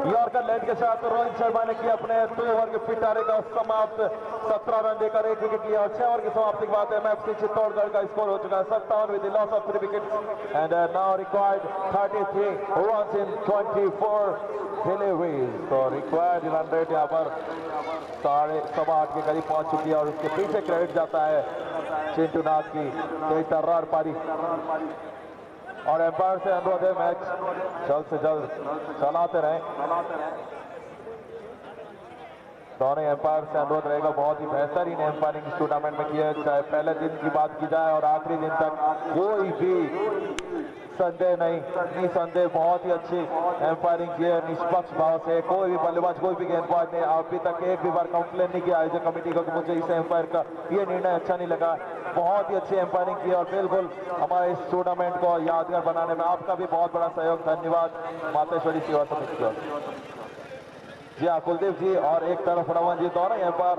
यॉर्कर लेंथ के साथ रोहित शर्मा ने किया अपने 2 ओवर के पिटारे का समाप्त, 17 रन देकर 1 विकेट लिया। और 6 ओवर की समाप्ति के बाद एमएफसी चित्तौड़गढ़ का स्कोर हो चुका है 57 with loss of 3 wickets and now required 33 runs in 24 deliveries. तो रिक्वायर्ड रन रेट यहाँ पर 8.5 के करीब पहुंच चुकी है। और उसके पीछे क्रेडिट जाता है चिंटू नाथ की तेज तर्रार पारी। और एम्पायर से अनुरोध है मैच जल्द से जल्द चलाते रहें। दोनों एम्पायर से अनुरोध रहेगा, बहुत ही बेहतरीन एम्पायरिंग इस टूर्नामेंट में की है, चाहे पहले दिन की बात की जाए और आखिरी दिन तक कोई भी संदेह नहीं, निसंदेह बहुत ही अच्छी एम्पायरिंग की है, निष्पक्ष भाव से। कोई भी बल्लेबाज, कोई भी गेंदबाज ने अभी तक एक भी बार कंप्लेन नहीं किया आयोजक कमेटी को कि मुझे इस एम्पायर का ये निर्णय अच्छा नहीं लगा। बहुत ही अच्छी एम्पायरिंग की और बिल्कुल हमारे इस टूर्नामेंट को यादगार बनाने में आपका भी बहुत बड़ा सहयोग, धन्यवाद मातेश्वरी सेवा समिति को। जी हाँ, कुलदीप जी और एक तरफ रमन जी, दोनों एम्पायर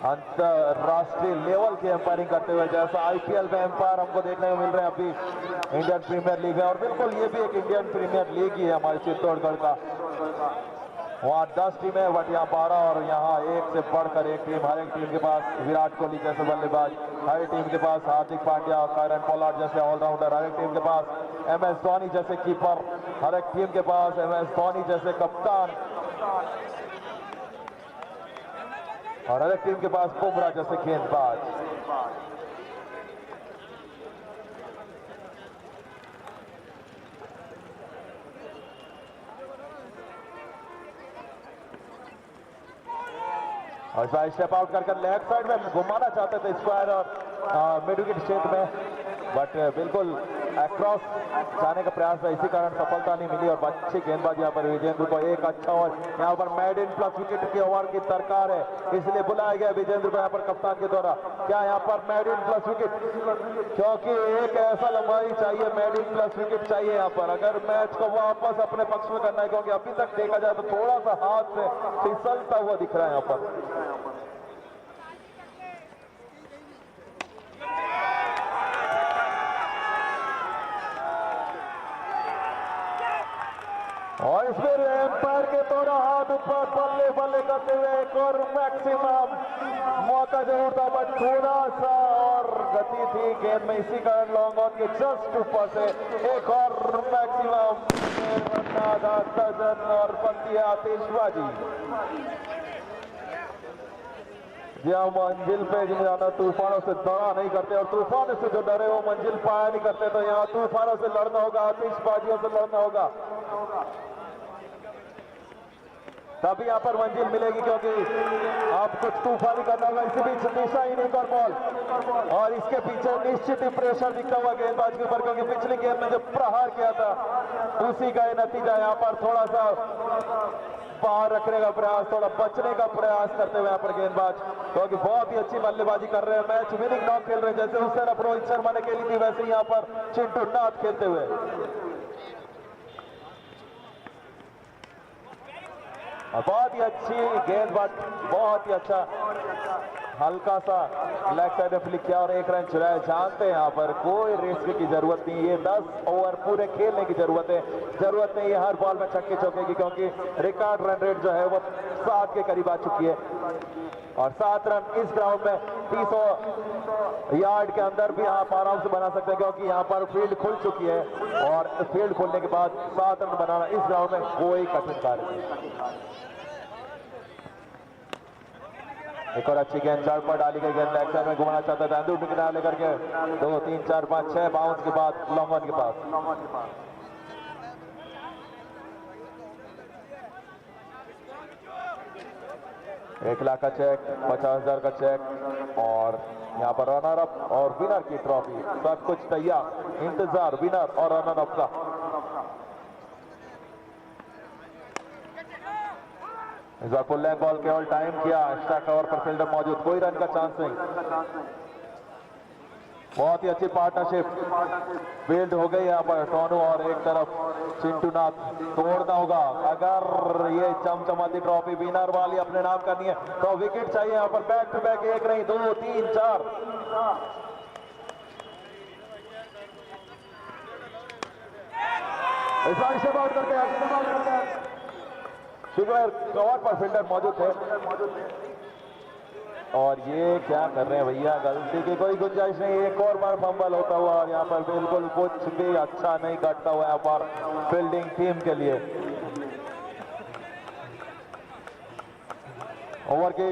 अंतरराष्ट्रीय लेवल की एम्पायरिंग करते हुए, जैसा आईपीएल में एम्पायर हमको देखने को मिल रहे हैं अभी इंडियन प्रीमियर लीग में। और बिल्कुल ये भी एक इंडियन प्रीमियर लीग ही है हमारे चित्तौड़गढ़ का। वहाँ 10 टीम है, बट यहाँ 12 और यहाँ एक से बढ़कर एक टीम। हर एक टीम के पास विराट कोहली जैसे बल्लेबाज, हर एक टीम के पास हार्दिक पांड्या और कायरन पोलार्ड जैसे ऑलराउंडर, हर एक टीम के पास एमएस धोनी जैसे कीपर, हर एक टीम के पास एमएस धोनी जैसे कप्तान, और हर एक टीम के पास बुमराह जैसे गेंदबाज। और इस बार स्टेप आउट कर लेग साइड में घुमाना चाहते थे स्क्वायर और मिड विकेट क्षेत्र में, बट बिल्कुल अक्रॉस जाने का प्रयास था, इसी कारण सफलता नहीं मिली। और अच्छी गेंदबाजी यहाँ पर विजेंद्र को एक अच्छा ओवर, यहाँ पर मेड इन प्लस विकेट के ओवर की दरकार है, इसलिए बुलाया गया विजेंद्र को यहाँ पर कप्तान के द्वारा। क्या यहाँ पर मेड इन प्लस विकेट, क्योंकि एक ऐसा लंबाई चाहिए, मेड इन प्लस विकेट चाहिए यहाँ पर अगर मैच को वापस अपने पक्ष में करना है, क्योंकि अभी तक देखा जाए तो थोड़ा सा हाथ से फिसलता हुआ दिख रहा है यहाँ पर। और इसमें एम्पायर के द्वारा हाथ ऊपर बल्ले बल्ले करते हुए एक और मैक्सिमम मौका जरूर था, बट थोड़ा सा और गति थी गेंद में, इसी कारण लॉन्ग ऑन के जस्ट ऊपर से एक और मैक्सिमम और बनती है आतिशबाजी। जहाँ मंजिल पे जाना तूफानों से दौड़ा नहीं करते, और तूफानों से जो डरे वो मंजिल पाया नहीं करते, तो यहाँ तूफानों से लड़ना होगा, आतिशबाजियों से लड़ना होगा, तभी यहाँ पर मंजिल मिलेगी, क्योंकि आप कुछ तूफानी करना होगा। इसी बीच दिशा ही नहीं कर बॉल, और इसके पीछे निश्चित ही प्रेशर दिखता हुआ गेंदबाज के ऊपर, क्योंकि पिछली गेंद में जो प्रहार किया था उसी का नतीजा। यहाँ पर थोड़ा सा बाहर रखने का प्रयास, थोड़ा बचने का प्रयास करते हुए यहाँ पर गेंदबाज, क्योंकि बहुत ही अच्छी बल्लेबाजी कर रहे हैं, मैच विनिंग नॉक खेल रहे हैं, जैसे उस तरफ रोहित शर्मा ने खेली थी वैसे यहाँ पर चिंटू नाथ खेलते हुए। बहुत ही अच्छी गेंदबाज, बहुत ही अच्छा हल्का सा लेग साइड में फ्लिक किया और एक रन चुराया। जानते हैं यहाँ पर कोई रिस्क की जरूरत नहीं, ये 10 ओवर पूरे खेलने की जरूरत है, जरूरत नहीं है हर बॉल में छक्के चौके की, क्योंकि रिकॉर्ड रन रेट जो है वो 7 के करीब आ चुकी है। और 7 रन इस ग्राउंड में 300 यार्ड के अंदर भी आप आराम से बना सकते हैं, क्योंकि यहाँ पर फील्ड खुल चुकी है, और फील्ड खुलने के बाद 7 रन बनाना इस ग्राउंड में कोई कठिन कार्य नहीं। एक और अच्छी गेंद चार पर डाली गई, गेंद लेग साइड में घुमाना चाहता था, अंदर किनारा लेकर के 2 3 4 5 6 बाउंस के बाद लॉन्ग वन के पास। एक लाख का चेक, 50,000 का चेक, और यहाँ पर रनर अप और विनर की ट्रॉफी, सब कुछ तैयार, इंतजार विनर और रनर अप का। इस बार पुल लैंग बॉल केवल टाइम किया, एक्स्ट्रा कवर पर फील्डर मौजूद, कोई रन का चांस नहीं। बहुत ही अच्छी पार्टनरशिप बिल्ड हो गई यहाँ पर। टोनू और एक तरफ चिंटू नाथ, तोड़ना होगा अगर ये चमचमाती ट्रॉफी विनर वाली अपने नाम करनी है तो विकेट चाहिए यहाँ पर। बैक टू बैक, एक नहीं 2 3 4। इस बार से आउट करते हैं, शुगर कवर पर फील्डर मौजूद थे। और ये क्या कर रहे हैं भैया, गलती की कोई गुंजाइश नहीं। एक और बार फंबल होता हुआ और यहाँ पर बिल्कुल कुछ भी अच्छा नहीं घटता हुआ यहाँ पर फील्डिंग टीम के लिए। ओवर की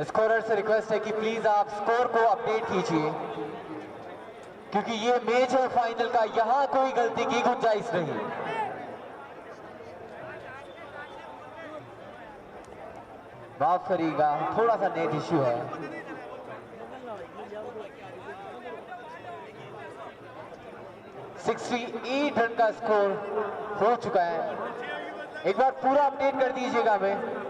स्कोरर से रिक्वेस्ट है कि प्लीज आप स्कोर को अपडेट कीजिए, क्योंकि ये मैच है फाइनल का, यहां कोई गलती की गुंजाइश नहीं। माफ करिएगा, थोड़ा सा नेट इश्यू है। (68) रन का स्कोर हो चुका है। एक बार पूरा अपडेट कर दीजिएगा हमें।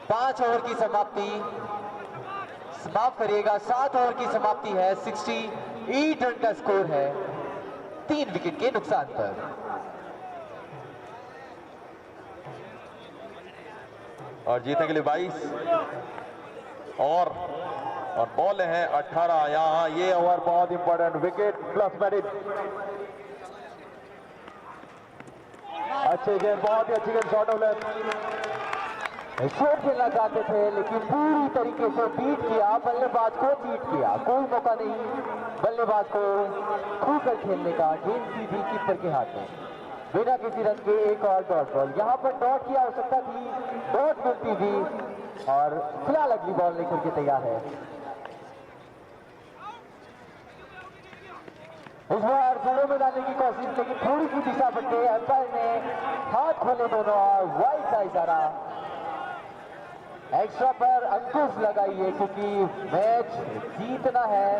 5 ओवर की समाप्ति, माफ करिएगा 7 ओवर की समाप्ति है। 68 रन का स्कोर है 3 विकेट के नुकसान पर। और जीतने के लिए 22 और बॉल है 18। यहाँ ये ओवर बहुत इंपॉर्टेंट, विकेट प्लस मेरिट। अच्छे गेंद, बहुत ही अच्छी गेंद, शॉट ऑफ लेंथ। शॉट खेलना चाहते थे लेकिन पूरी तरीके से बीट किया, बल्लेबाज को बीट किया। कोई मौका नहीं बल्लेबाज को खुलकर खेलने का। गेंद सीधी कीपर के हाथ में, बिना किसी रन के एक और डॉट बॉल। यहाँ पर डॉट की आवश्यकता थी, डॉट मिलती थी और फिलहाल अगली बॉल लेकर के तैयार है। इस बार जोड़ों में डालने की कोशिश, लेकिन थोड़ी सी दिशा बदले। अंपायर ने हाथ खोले दोनों और वाइड का इशारा। एक्स्ट्रा पर अंकुश लगाइए, क्योंकि मैच जीतना है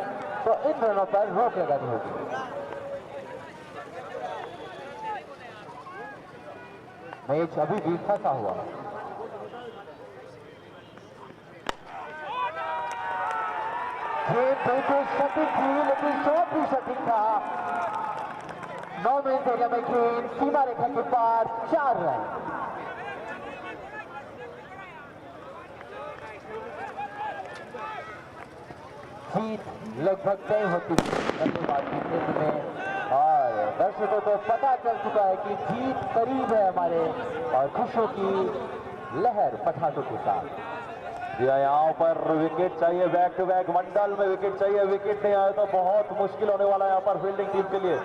तो इन दोनों पर रोक लगानी होगी। मैच अभी भी फंसा हुआ। गेंद बिल्कुल सटीक थी, लेकिन शॉट भी सटीक था। 9 मिनट एरिया में गेंद सीमा रेखा के पार, 4 रन। जीत लगभग तय होती बल्लेबाज की गेंद में और दर्शकों को पता चल चुका है कि जीत करीब है हमारे, और खुशियों की लहर पठानों के साथ। यहाँ पर विकेट चाहिए, बैक टू बैक मंडल में विकेट चाहिए। विकेट नहीं आया तो बहुत मुश्किल होने वाला है यहाँ पर फील्डिंग टीम के लिए।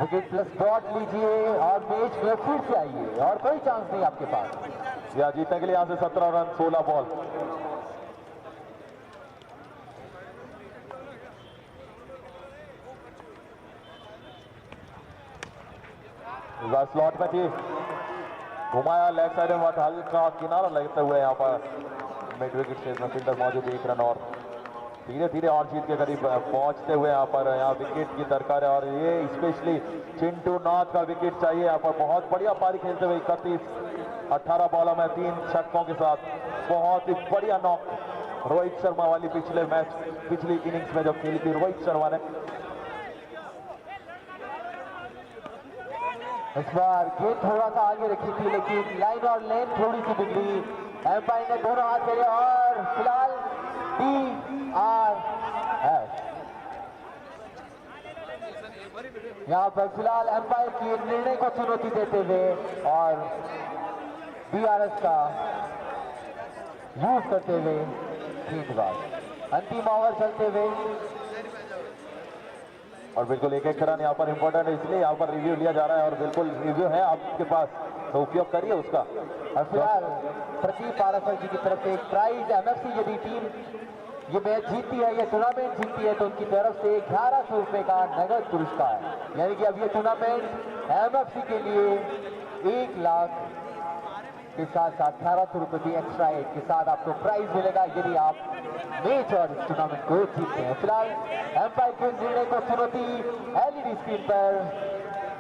विकेट प्लस डॉट लीजिए और मैच में फिर से आइए, और कोई चांस नहीं आपके पास। या जीतने के लिए यहाँ से 17 रन 16 बॉल। स्लॉट में थी, घुमाया लेग साइड में, हल्का किनारा लगते हुए यहाँ पर मिड विकेट स्टेज में फील्डर मौजूद। 1 रन और धीरे धीरे और जीत के करीब पहुंचते हुए यहाँ पर विकेट की दरकार है। और ये स्पेशली चिंटू नाथ का विकेट चाहिए यहाँ पर। बहुत बढ़िया पारी खेलते हुए 31 18 बॉलों में 3 छक्कों के साथ बहुत ही बढ़िया नॉक रोहित शर्मा वाली पिछली इनिंग्स में जब खेली थी रोहित शर्मा ने। इस बार गेंद थोड़ा सा आगे रखी थी लेकिन लाइन और लेन थोड़ी सी बिगड़ी। एम्पायर ने दोनों हाथ फेरे और फिलहाल DRS। यहाँ पर फिलहाल एम्पायर की निर्णय को चुनौती देते हुए और DRS का यूज करते हुए गेंदबाज अंतिम ओवर चलते हुए। और बिल्कुल एक रन यहाँ पर इंपॉर्टेंट है इसलिए यहाँ पर रिव्यू लिया जा रहा है और बिल्कुल रिव्यू है आपके पास तो उपयोग करिए उसका। और फिलहाल प्रदीप पारासर जी की तरफ से एक प्राइज MFC यदि टीम ये मैच जीतती है या टूर्नामेंट जीतती है तो उनकी तरफ से 1100 रुपए का नगद पुरस्कार। यानी कि अब ये टूर्नामेंट MFC के लिए 1 लाख के साथ साथ 1800 रुपए की एक्स्ट्रा एड के साथ आपको प्राइज मिलेगा यदि आप मैच और इस टूर्नामेंट को जीतते हैं। फिलहाल एम्पायर के निर्णय को चुनौती LED स्क्रीन पर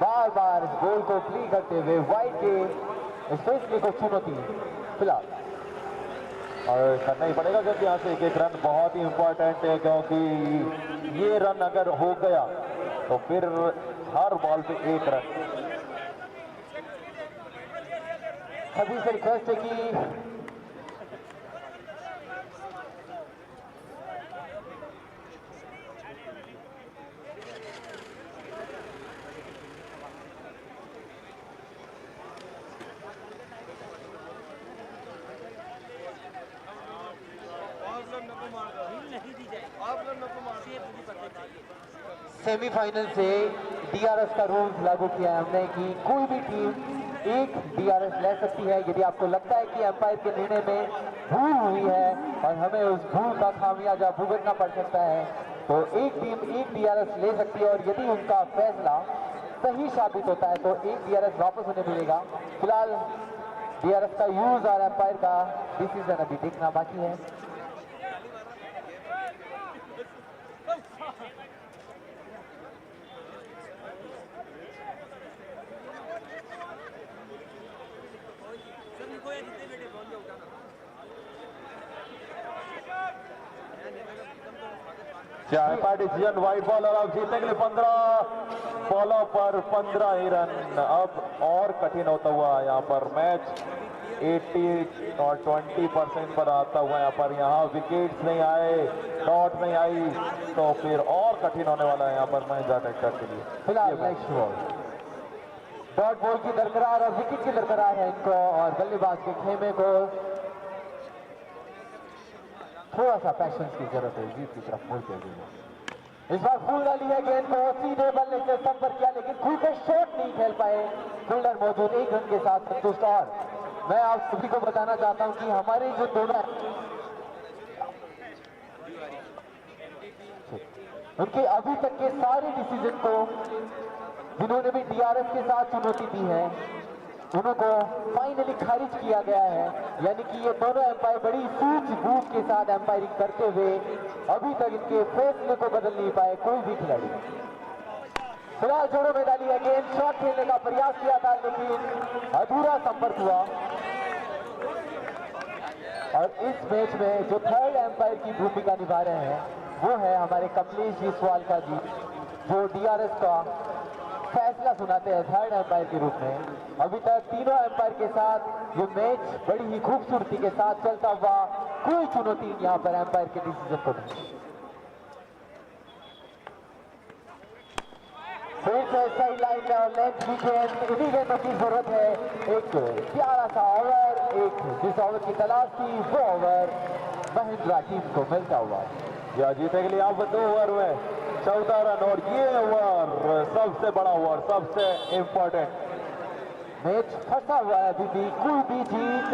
बार बार इस गोल को प्ले करते हुए वाइड के इस फैसले को चुनौती फिलहाल और करना ही पड़ेगा क्योंकि यहाँ से एक रन बहुत ही इंपॉर्टेंट है क्योंकि ये रन अगर हो गया तो फिर हर बॉल पे 1 रन। सभी से रिक्वेस्ट है कि सेमीफाइनल से DRS का रूल लागू किया है हमने कि कोई भी टीम 1 DRS ले सकती है यदि आपको लगता है कि एम्पायर के निर्णय में भूल हुई है और हमें उस भूल का खामियाजा भुगतना पड़ सकता है तो एक टीम 1 DRS ले सकती है और यदि उनका फैसला सही साबित होता है तो 1 DRS वापस उन्हें मिलेगा। फिलहाल DRS का यूज और एम्पायर का डिसीजन अभी देखना बाकी है। एम्पायर डिसीजन वाइड बॉल और अब जीतने के लिए 15 बॉलों पर 15 ही रन। अब और कठिन होता हुआ यहाँ पर मैच 80 और 20% पर आता हुआ यहाँ विकेट्स नहीं आए, डॉट नहीं आई तो फिर और कठिन होने वाला है यहाँ पर महिंद्रा ट्रैक्टर के लिए। फिलहाल डॉट बॉल की दरकरार और विकेट की दरकरार है इनको और बल्लेबाज के खेमे को थोड़ा सा पैशन की जरूरत है जीत की तरफ मुड़ते हुए। इस बार फुल डाली है गेंद को सीधे बल्ले से संपर्क किया लेकिन खुलकर शॉट नहीं खेल पाए। फील्डर मौजूद 1 रन के साथ संतुष्ट। और मैं आप सभी को बताना चाहता हूं कि हमारे जो दोनों उनके अभी तक के सारे डिसीजन को जिन्होंने भी DRS के साथ चुनौती दी है उनको फाइनली खारिज किया गया है। यानी कि ये दोनों एम्पायर बड़ी सूझबूझ के साथ एम्पायरिंग करते हुए अभी तक इनके फैसले को बदल नहीं पाए कोई भी खिलाड़ी। फिलहाल जोड़ों में डाली है गेंद, शॉट खेलने का प्रयास किया था लेकिन अधूरा संपर्क हुआ। और इस मैच में जो थर्ड एम्पायर की भूमिका निभा रहे हैं वो है हमारे कमलेश जी स्वालका जी जो DRS का फैसला सुनाते हैं थर्ड एम्पायर के रूप में। अभी तक तीनों एम्पायर के साथ ये मैच बड़ी ही खूबसूरती के साथ चलता हुआ, कोई चुनौती यहाँ पर एम्पायर के डिसीजन को नहीं। फिर से सही लाइन में और लेंथ की गेंद, इन्हीं गेंदों की जरूरत है। एक प्यारा सा ओवर, एक जिस ओवर की तलाश थी वो ओवर महिंद्रा टीम को मिलता हुआ। या जीते के लिए आप 2 ओवर में 14 रन और ये ओवर सबसे बड़ा ओवर, सबसे इंपॉर्टेंट। मैच फंसा हुआ है अभी भी, कोई भी जीत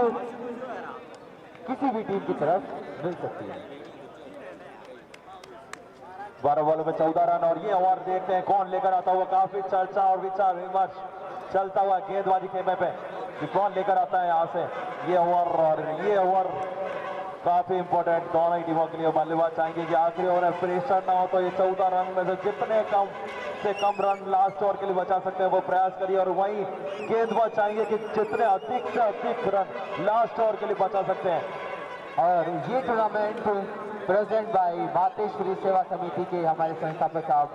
किसी भी टीम की तरफ मिल सकती है। 12 बॉल में 14 रन और ये ओवर देखते हैं कौन लेकर आता हुआ। काफी चर्चा और विचार विमर्श चलता हुआ गेंदबाजी खेमे पे कि कौन लेकर आता है यहाँ से ये ओवर। और ये ओवर काफी इंपॉर्टेंट दोनों ही टीमों के लिए। बल्लेबाज चाहेंगे कि आखिरी ओवर में प्रेशर ना हो, तो ये 14 रन में से जितने कम से कम रन लास्ट ओवर के लिए बचा सकते हैं वो प्रयास करिए, और वहीं गेंदबाज चाहेंगे कि जितने अधिक से अधिक रन लास्ट ओवर के लिए बचा सकते हैं। और ये tournament present by Mateshwari Seva समिति के हमारे संस्थापक साहब,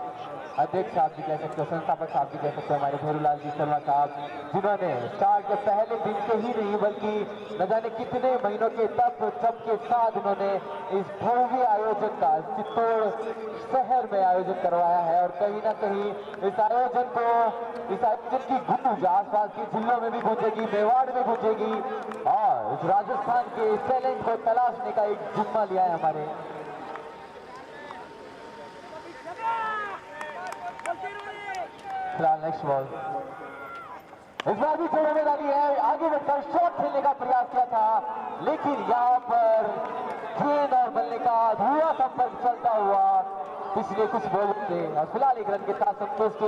अध्यक्ष साहब भी कह सकते हो, संस्थापक साहब भी कह सकते हो, हमारे भेरूलाल जी शर्मा साहब, जिन्होंने स्टार्ट के पहले दिन से ही नहीं बल्कि न जाने कितने महीनों के तप जप के साथ उन्होंने इस भव्य आयोजन का चित्तौड़ शहर में आयोजन करवाया है। और कहीं ना कहीं इस आयोजन की गूंज आसपास के जिलों में भी गूंजेगी, मेवाड़ में गूंजेगी, और इस राजस्थान के टैलेंट को तलाशने का एक जिम्मा लिया है हमारे। नेक्स्ट बॉल इस बार भी थोड़ा में डाली है, आगे बढ़कर शॉट खेलने का प्रयास किया था, लेकिन यहाँ पर गेंद और बल्ले का अधूरा संपर्क चलता हुआ पिछले कुछ बॉल से, और फिलहाल एक रन के साथ संतुष्ट।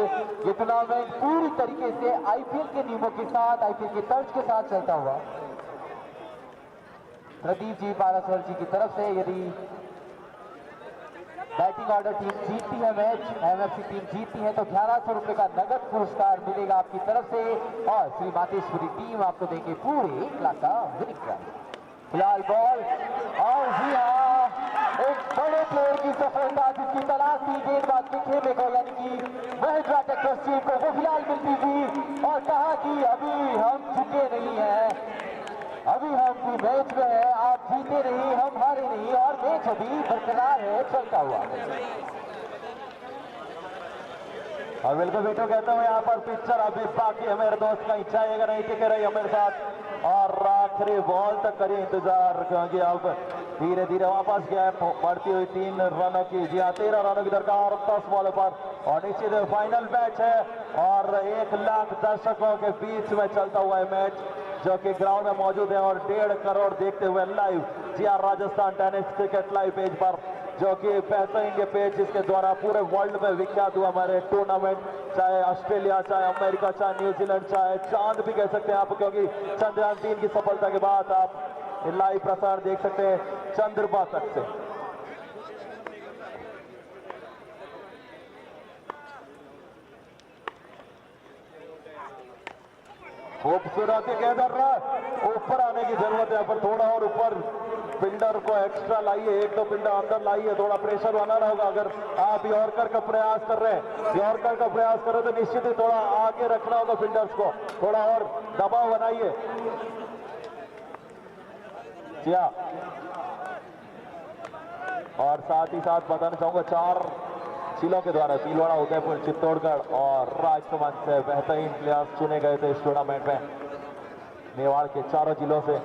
ये टूर्नामेंट पूरी तरीके से आईपीएल के नियमों के साथ, आईपीएल के तर्ज के साथ चलता हुआ। प्रदीप जी पारासर जी की तरफ से यदि बैटिंग ऑर्डर टीम जीतती है मैच, एमएफसी टीम जीतती है तो 1100 रुपए का नगद पुरस्कार मिलेगा आपकी तरफ से, और श्री मातेश्वरी टीम आपको देंगे पूरे 1 लाख का विनिंग प्राइज। फिलहाल बॉल, और जी हाँ, एक बड़े प्लेयर की सफलता जिसकी तलाश थी गेंदबाज के खेमे को, यानी कि महिंद्रा टेक्टर्स टीम को, वो फिलहाल मिलती थी, और कहा कि अभी हम झुके नहीं है, अभी हम मैच में है, आप जीते नहीं, हम हारे नहीं, और मैच अभी बरकरार है, चलता हुआ। और बिल्कुल बेटो कहता हूँ यहाँ पर पिक्चर अभी बाकी है मेरे दोस्त, कहीं चाहेगा नहीं टिके रही हमारे साथ, और आखिरी बॉल तक करिए इंतजार, क्योंकि अब धीरे धीरे वापस गया है बढ़ती हुई 3 रनों की, जी हाँ 13 रनों की दरकार 10 बॉल पर, और निश्चित फाइनल मैच है, और 1 लाख दर्शकों के बीच में चलता हुआ है मैच, जो कि ग्राउंड में मौजूद है, और 1.5 करोड़ देखते हुए लाइव जी हाँ Rajasthan tennis cricket live page पर, जो कि बेहतरीन के पेज जिसके द्वारा पूरे वर्ल्ड में विख्यात हुआ हमारे टूर्नामेंट, चाहे ऑस्ट्रेलिया, चाहे अमेरिका, चाहे न्यूजीलैंड, चाहे चांद भी कह सकते हैं आप, क्योंकि चंद्रयान 3 की सफलता के बाद आप लाइव प्रसारण देख सकते हैं चंद्रमा तक से। खूबसूरत इधर ऊपर आने की जरूरत है, पर थोड़ा और ऊपर फील्डर को एक्स्ट्रा लाइए, 1-2 फील्डर अंदर लाइए, थोड़ा प्रेशर बनाना होगा। अगर आप यॉर्कर का प्रयास कर रहे हैं, यॉर्कर का प्रयास कर रहे हैं तो निश्चित ही थोड़ा आगे रखना होगा फील्डर्स को, थोड़ा और दबाव बनाइए। क्या और साथ ही साथ बताना चाहूंगा 4 जिलों के द्वारा भीलवाड़ा, उदयपुर, चित्तौड़गढ़ और राजसमंद से बेहतरीन प्लेयर्स चुने गए थे इस टूर्नामेंट में, मेवाड़ के 4 जिलों से।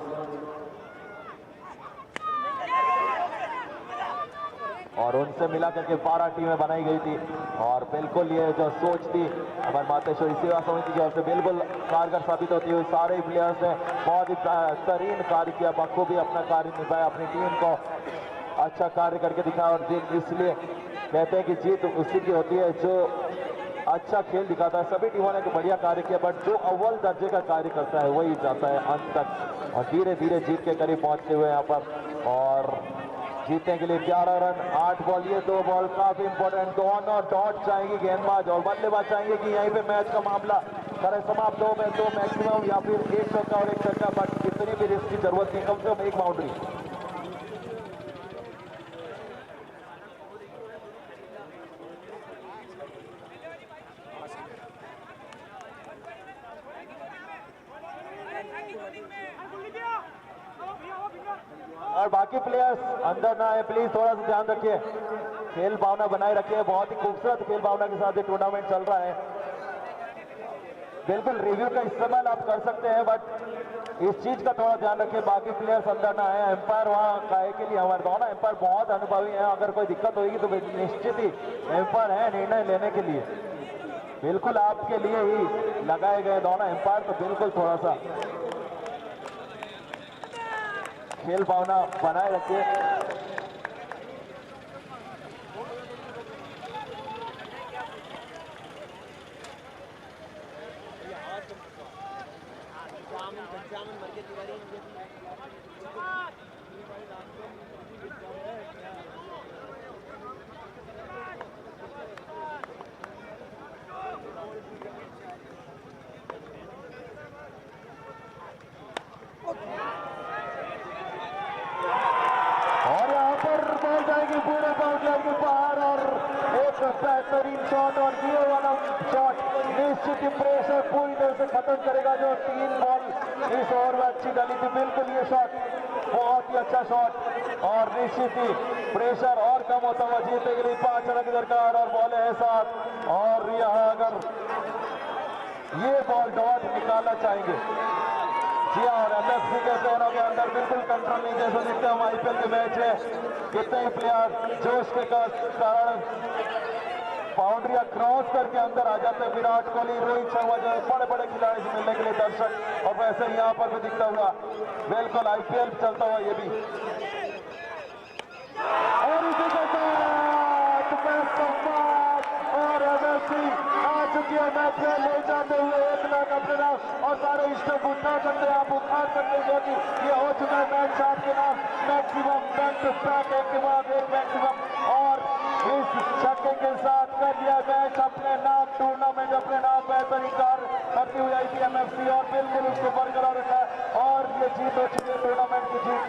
और उनसे मिला करके 12 टीमें बनाई गई थी, और बिल्कुल ये जो सोच थी हमारे मातेश्वरी सेवा समिति की ओर से बिल्कुल कारगर साबित होती हुई, सारे प्लेयर्स ने बहुत ही बेहतरीन कार्य किया, बखूबी अपना कार्य निभाया, अपनी टीम को अच्छा कार्य करके दिखाया, और इसलिए कहते हैं कि जीत उसी की होती है जो अच्छा खेल दिखाता है। सभी टीमों ने बढ़िया कार्य किया, बट जो अव्वल दर्जे का कार्य करता है वही जाता है अंत तक, और धीरे धीरे जीत के करीब पहुंचते हुए यहाँ पर, और जीतने के लिए 11 रन 8 बॉल, ये 2 बॉल काफी इंपॉर्टेंट, दोनों डॉट चाहेंगे गेंदबाज और बल्लेबाज चाहेंगे कि यहीं पे मैच का मामला करें समाप्त, 2 में 2 मैक्सिमम, या फिर 1 चौका और 1 छक्का, बट कितनी भी रिस्क की जरूरत नहीं, कम से कम 1 बाउंड्री। और बाकी प्लेयर्स अंदर ना आए प्लीज, थोड़ा सा ध्यान रखिए, खेल भावना बनाए रखिए, बहुत ही खूबसूरत खेल भावना के साथ ये टूर्नामेंट चल रहा है। बिल्कुल रिव्यू का इस्तेमाल आप कर सकते हैं, बट इस चीज का थोड़ा ध्यान रखिए, बाकी प्लेयर्स अंदर ना आए। एम्पायर वहाँ काहे के लिए, हमारे दोनों एम्पायर बहुत अनुभवी हैं, अगर कोई दिक्कत होगी तो निश्चित ही एम्पायर है निर्णय लेने के लिए, बिल्कुल आपके लिए ही लगाए गए दोनों एम्पायर, तो बिल्कुल थोड़ा सा खेल भावना बनाए रखिए। जाएगी पूरे बाउंड्री के बाहर और एक बेहतरीन शॉट और ये वाला शॉट निश्चित ही प्रेशर पूरी तरह से खत्म करेगा जो 3 बॉल इस ओवर में अच्छी डाली थी। बिल्कुल ये शॉट बहुत ही अच्छा शॉट और निश्चित ही प्रेशर और कम होता हुआ जीतने के लिए 5 रन की दरकार और बॉल है 7 और यहाँ अगर ये बॉल डॉट निकालना चाहेंगे जी और एमएफसी के दोनों के अंदर बिल्कुल कंट्रोल नहीं जैसे देखते हम आईपीएल के मैच है कितने ही प्लेयर जोश के कारण बाउंड्रिया क्रॉस करके अंदर आ जाते हैं। विराट कोहली, रोहित शर्मा जो बड़े बड़े खिलाड़ी से मिलने के लिए दर्शक और वैसे यहाँ पर भी दिखता हुआ बिल्कुल आईपीएल चलता हुआ ये भी और इसी के साथ और एमएफसी आ चुकी है मैच में ले जाते हुए 1 लाख अपने नाम और सारे स्टोक उठा सकते हैं आप उठा सकते हैं क्योंकि ये हो चुका है मैच आपके नाम मैक्सिमम बैक टू बैक एक के बाद एक मैक्सिमम और इस छक्के के साथ कर दिया मैच अपने नाम टूर्नामेंट अपने नाम बेहतरीन कार्य करती हुई आई थी एमएफसी और बिल्कुल उसको बरकरार रखा है और ये जीत हो चुकी है टूर्नामेंट की जीत।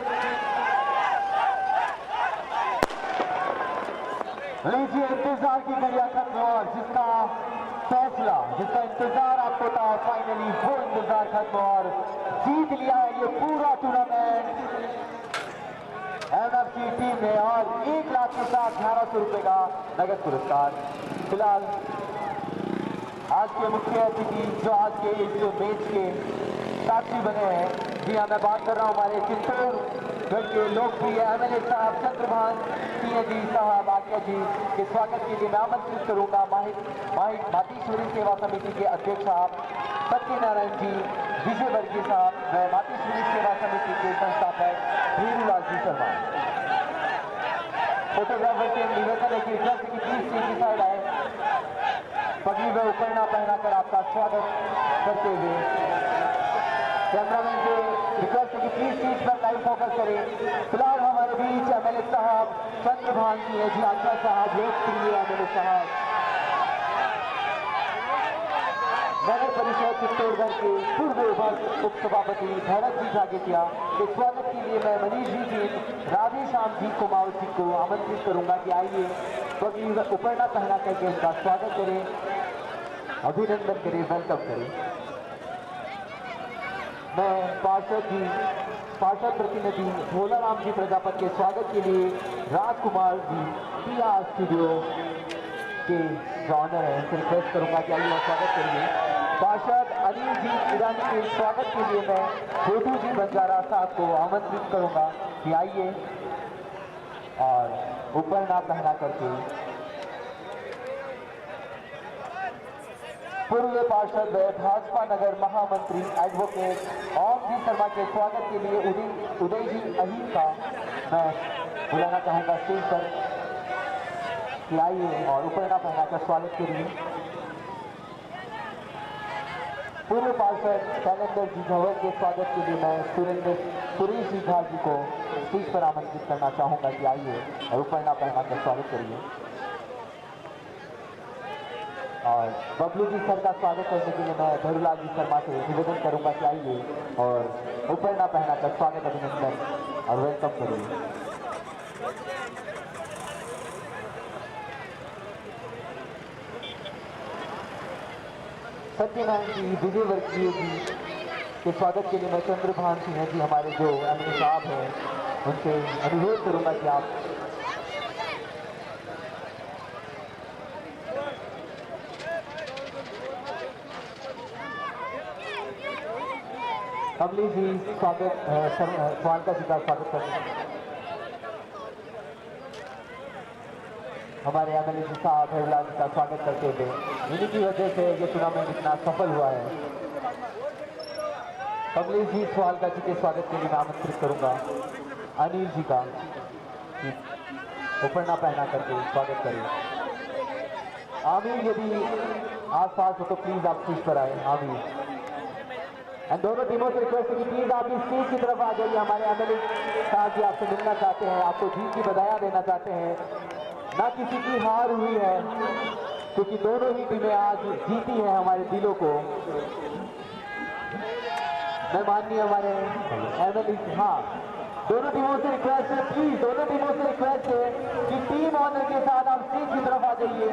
लीजिए इंतजार की घड़ियां खत्म और जिसका फैसला जिसका इंतजार आपको था फाइनली वो इंतजार खत्म और जीत लिया है ये पूरा टूर्नामेंट एमएफसी टीम ने और 1 लाख के साथ 1100 रुपए का नगद पुरस्कार। फिलहाल आज के मुख्य अतिथि जो आज के इस मैच के साक्षी बने हैं जी हाँ मैं बात कर रहा हूँ हमारे चित्तौड़गढ़ के लोकप्रिय एमएलए साहब चंद्रभान सिंह जी साहब आज्ञा जी के स्वागत के लिए मैं आमंत्रित करूंगा मातीश्वरी सेवा समिति के अध्यक्ष साहब सत्यनारायण जी विजयवर्गीय साहब व मातीश्वरी सेवा समिति के संस्थापक धीरूलाल जी शर्मा। फोटोग्राफर के निवेदन है कि रिक्वेस्ट की 30 फीट की साइड आए पगड़ी व उपरना पहनाकर आपका स्वागत करते हुए कैमरामैन से रिक्वेस्ट है कि प्लीज सीट पर लाइव फोकस करें। फिलहाल हमारे बीच एमएलए साहब चंद्रभान सिंह जी आज्ञा साहब लोकप्रिय एमएलए साहब नगर परिषद चित्तौड़गढ़ के पूर्व उप सभापति भरत जी जागेतिया के स्वागत के लिए मैं मनीष जी राधेश्याम जी कुमावत जी को आमंत्रित करूंगा कि आइए पगड़ी उपरना पहना करके उनका स्वागत करें अभिनंदन करें वेलकम करें। मैं पार्षद प्रतिनिधि भोलाराम जी प्रजापति के स्वागत के लिए राजकुमार जी पीआर स्टूडियो के जो ऑनर है उनसे रिक्वेस्ट करूंगा कि आइए स्वागत करिए। पार्षद अनिल जी ईरानी के स्वागत के लिए मैं छोटू जी बंजारा साहब को आमंत्रित करूंगा कि आइए और ऊपर ना पहना करके पूर्व पार्षद भाजपा नगर महामंत्री एडवोकेट ओम जी शर्मा के स्वागत के लिए उदय जी अहीर का मैं बुलाना चाहूँगा स्टेज पर कि आइए और उपरना पहनाकर स्वागत करिए। पूर्व पार्षद शैलेंद्र जी झंवर के स्वागत के लिए मैं सुरेश जी झा जी को स्टेज पर आमंत्रित करना चाहूँगा कि आइए और उपरना पहनाकर स्वागत करिए। और बबलू जी सर का स्वागत करने के लिए मैं धीरूलाल जी शर्मा से निवेदन करूंगा कि आइए और उपरना पहनाकर स्वागत अभिनंदन और वेलकम करिए। सत्यनारायण जी विजयवर्गीय जी के स्वागत के लिए मैं चंद्रभान सिंह जी हमारे जो एमएलए साहब हैं उनसे अनुरोध करूंगा कि आप कमली जी स्वागत स्वागत जी का स्वागत करते हैं। हमारे एमएलए जी साहब धीरूलाल जी का स्वागत करते हुए इन्हीं की वजह से ये टूर्नामेंट इतना सफल हुआ है। कमली जी स्वागत जी के स्वागत के लिए मैं आमंत्रित करूंगा अनिल जी का उपरना पहना करके स्वागत करिए। आमिर यदि आस-पास हो तो प्लीज आप स्टेज पर आए। आमिर एंड दोनों टीमों से रिक्वेस्ट है कि प्लीज आप इस स्टेज की तरफ आ जाइए। हमारे एमएलए साहब जी आपसे मिलना चाहते हैं, आपको जीत की बधाइयां देना चाहते हैं। ना किसी की हार हुई है क्योंकि दोनों ही टीमें आज जीती हैं हमारे दिलों को। मैं माननीय हमारे एमएलए दोनों टीमों से रिक्वेस्ट है, प्लीज दोनों टीमों से रिक्वेस्ट है कि टीम ऑनर के साथ आप स्टेज की तरफ आ जाइए,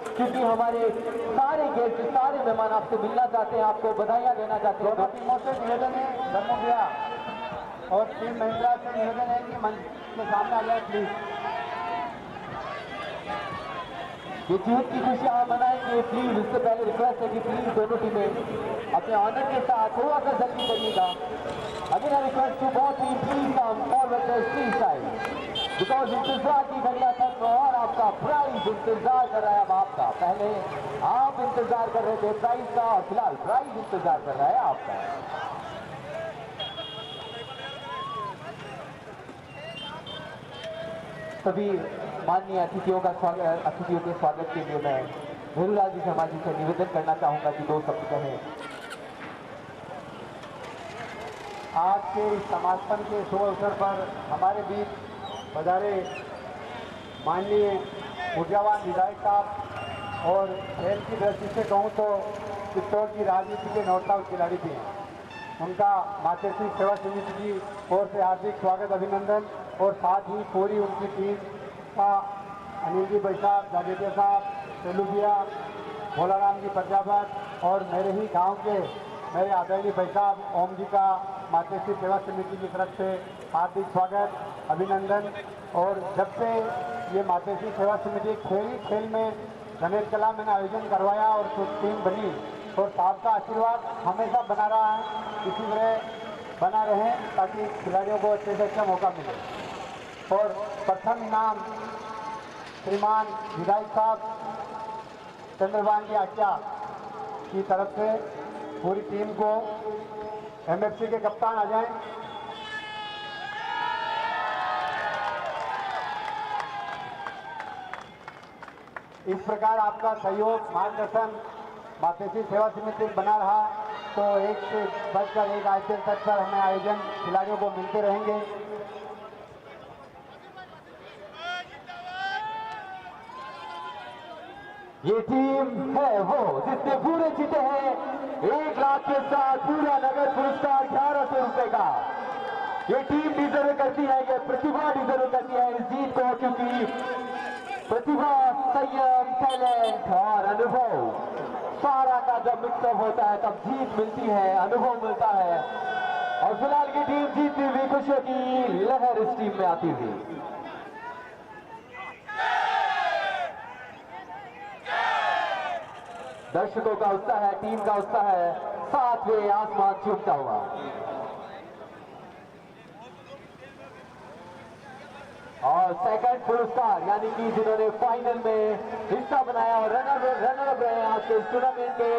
क्योंकि हमारे सारे गेस्ट, सारे मेहमान आपसे मिलना चाहते हैं, आपको बधाइयां देना चाहते हैं। दोनों टीमों से निवेदन है, धर्मो भैया और टीम महिंद्रा से निवेदन है कि मंच के सामने आ जाए प्लीज। ये जीत की खुशी आप मनाएंगे प्लीज, उससे पहले रिक्वेस्ट है कि प्लीज दोनों टीमें अपने ऑनर के साथ थोड़ा सा जल्दी करिएगा। Again I request to both team please come forward the stage side, because इंतजार की घड़ियां तक और आपका प्राइज इंतजार कर रहा है। अब आपका पहले आप इंतजार कर रहे थे प्राइज का, और फिलहाल प्राइज इंतजार कर रहा है आपका। सभी माननीय अतिथियों का स्वागत, अतिथियों के स्वागत के लिए मैं भेरूलाल जी शर्मा जी से निवेदन करना चाहूंगा कि 2 शब्द कहें। आज के इस समापन के शुभ अवसर पर हमारे बीच पधारे माननीय ऊर्जावान विधायक साहब और खेल की दृष्टि से कहूँ तो चित्तौड़ की राजनीति के नौटताल खिलाड़ी भी हैं, उनका मातृश्री सेवा समिति की ओर से हार्दिक स्वागत अभिनंदन, और साथ ही पूरी उनकी टीम का अनिल जी भाई साहब, जावेदिया साहब, सेलू भैया, भोलाराम जी प्रजापत और मेरे ही गांव के मेरे आदरणीय भाई साहब ओम जी का मातृश्री सेवा समिति की तरफ से हार्दिक स्वागत अभिनंदन। और जब से ये मातृश्री सेवा समिति खेल ही खेल में गणेश कला मैंने आयोजन करवाया और कुछ टीम बनी, और साहब का आशीर्वाद हमेशा बना रहा है, इसी तरह बना रहे ताकि खिलाड़ियों को अच्छे से अच्छा मौका मिले। और प्रथम इनाम श्रीमान विधायक साहब चंद्रभान की आज्ञा की तरफ से पूरी टीम को एमएफसी के कप्तान आ जाएं। इस प्रकार आपका सहयोग मार्गदर्शन मातृश्री सेवा समिति बना रहा तो एक से बढ़कर एक आईपीएल तक पर हमें आयोजन खिलाड़ियों को मिलते रहेंगे। ये टीम है वो जिसने पूरे जीते हैं 1 लाख के साथ पूरा नगद पुरस्कार 1100 रुपए का। ये टीम डिजर्व करती है, ये प्रतिभा डिजर्व करती है इस जीत को, क्योंकि प्रतिभा, संयम, टैलेंट और अनुभव सारा का जब मिक्सअप होता है तब जीत मिलती है, अनुभव मिलता है। और फिलहाल की टीम जीतती हुई खुशियों की लहर इस टीम में आती हुई। दर्शकों का उत्साह है, टीम का उत्साह है, साथ में आसमान चूमता हुआ। और सेकंड पुरस्कार यानी कि जिन्होंने फाइनल में हिस्सा बनाया और रनर अप रहे आज के इस टूर्नामेंट के,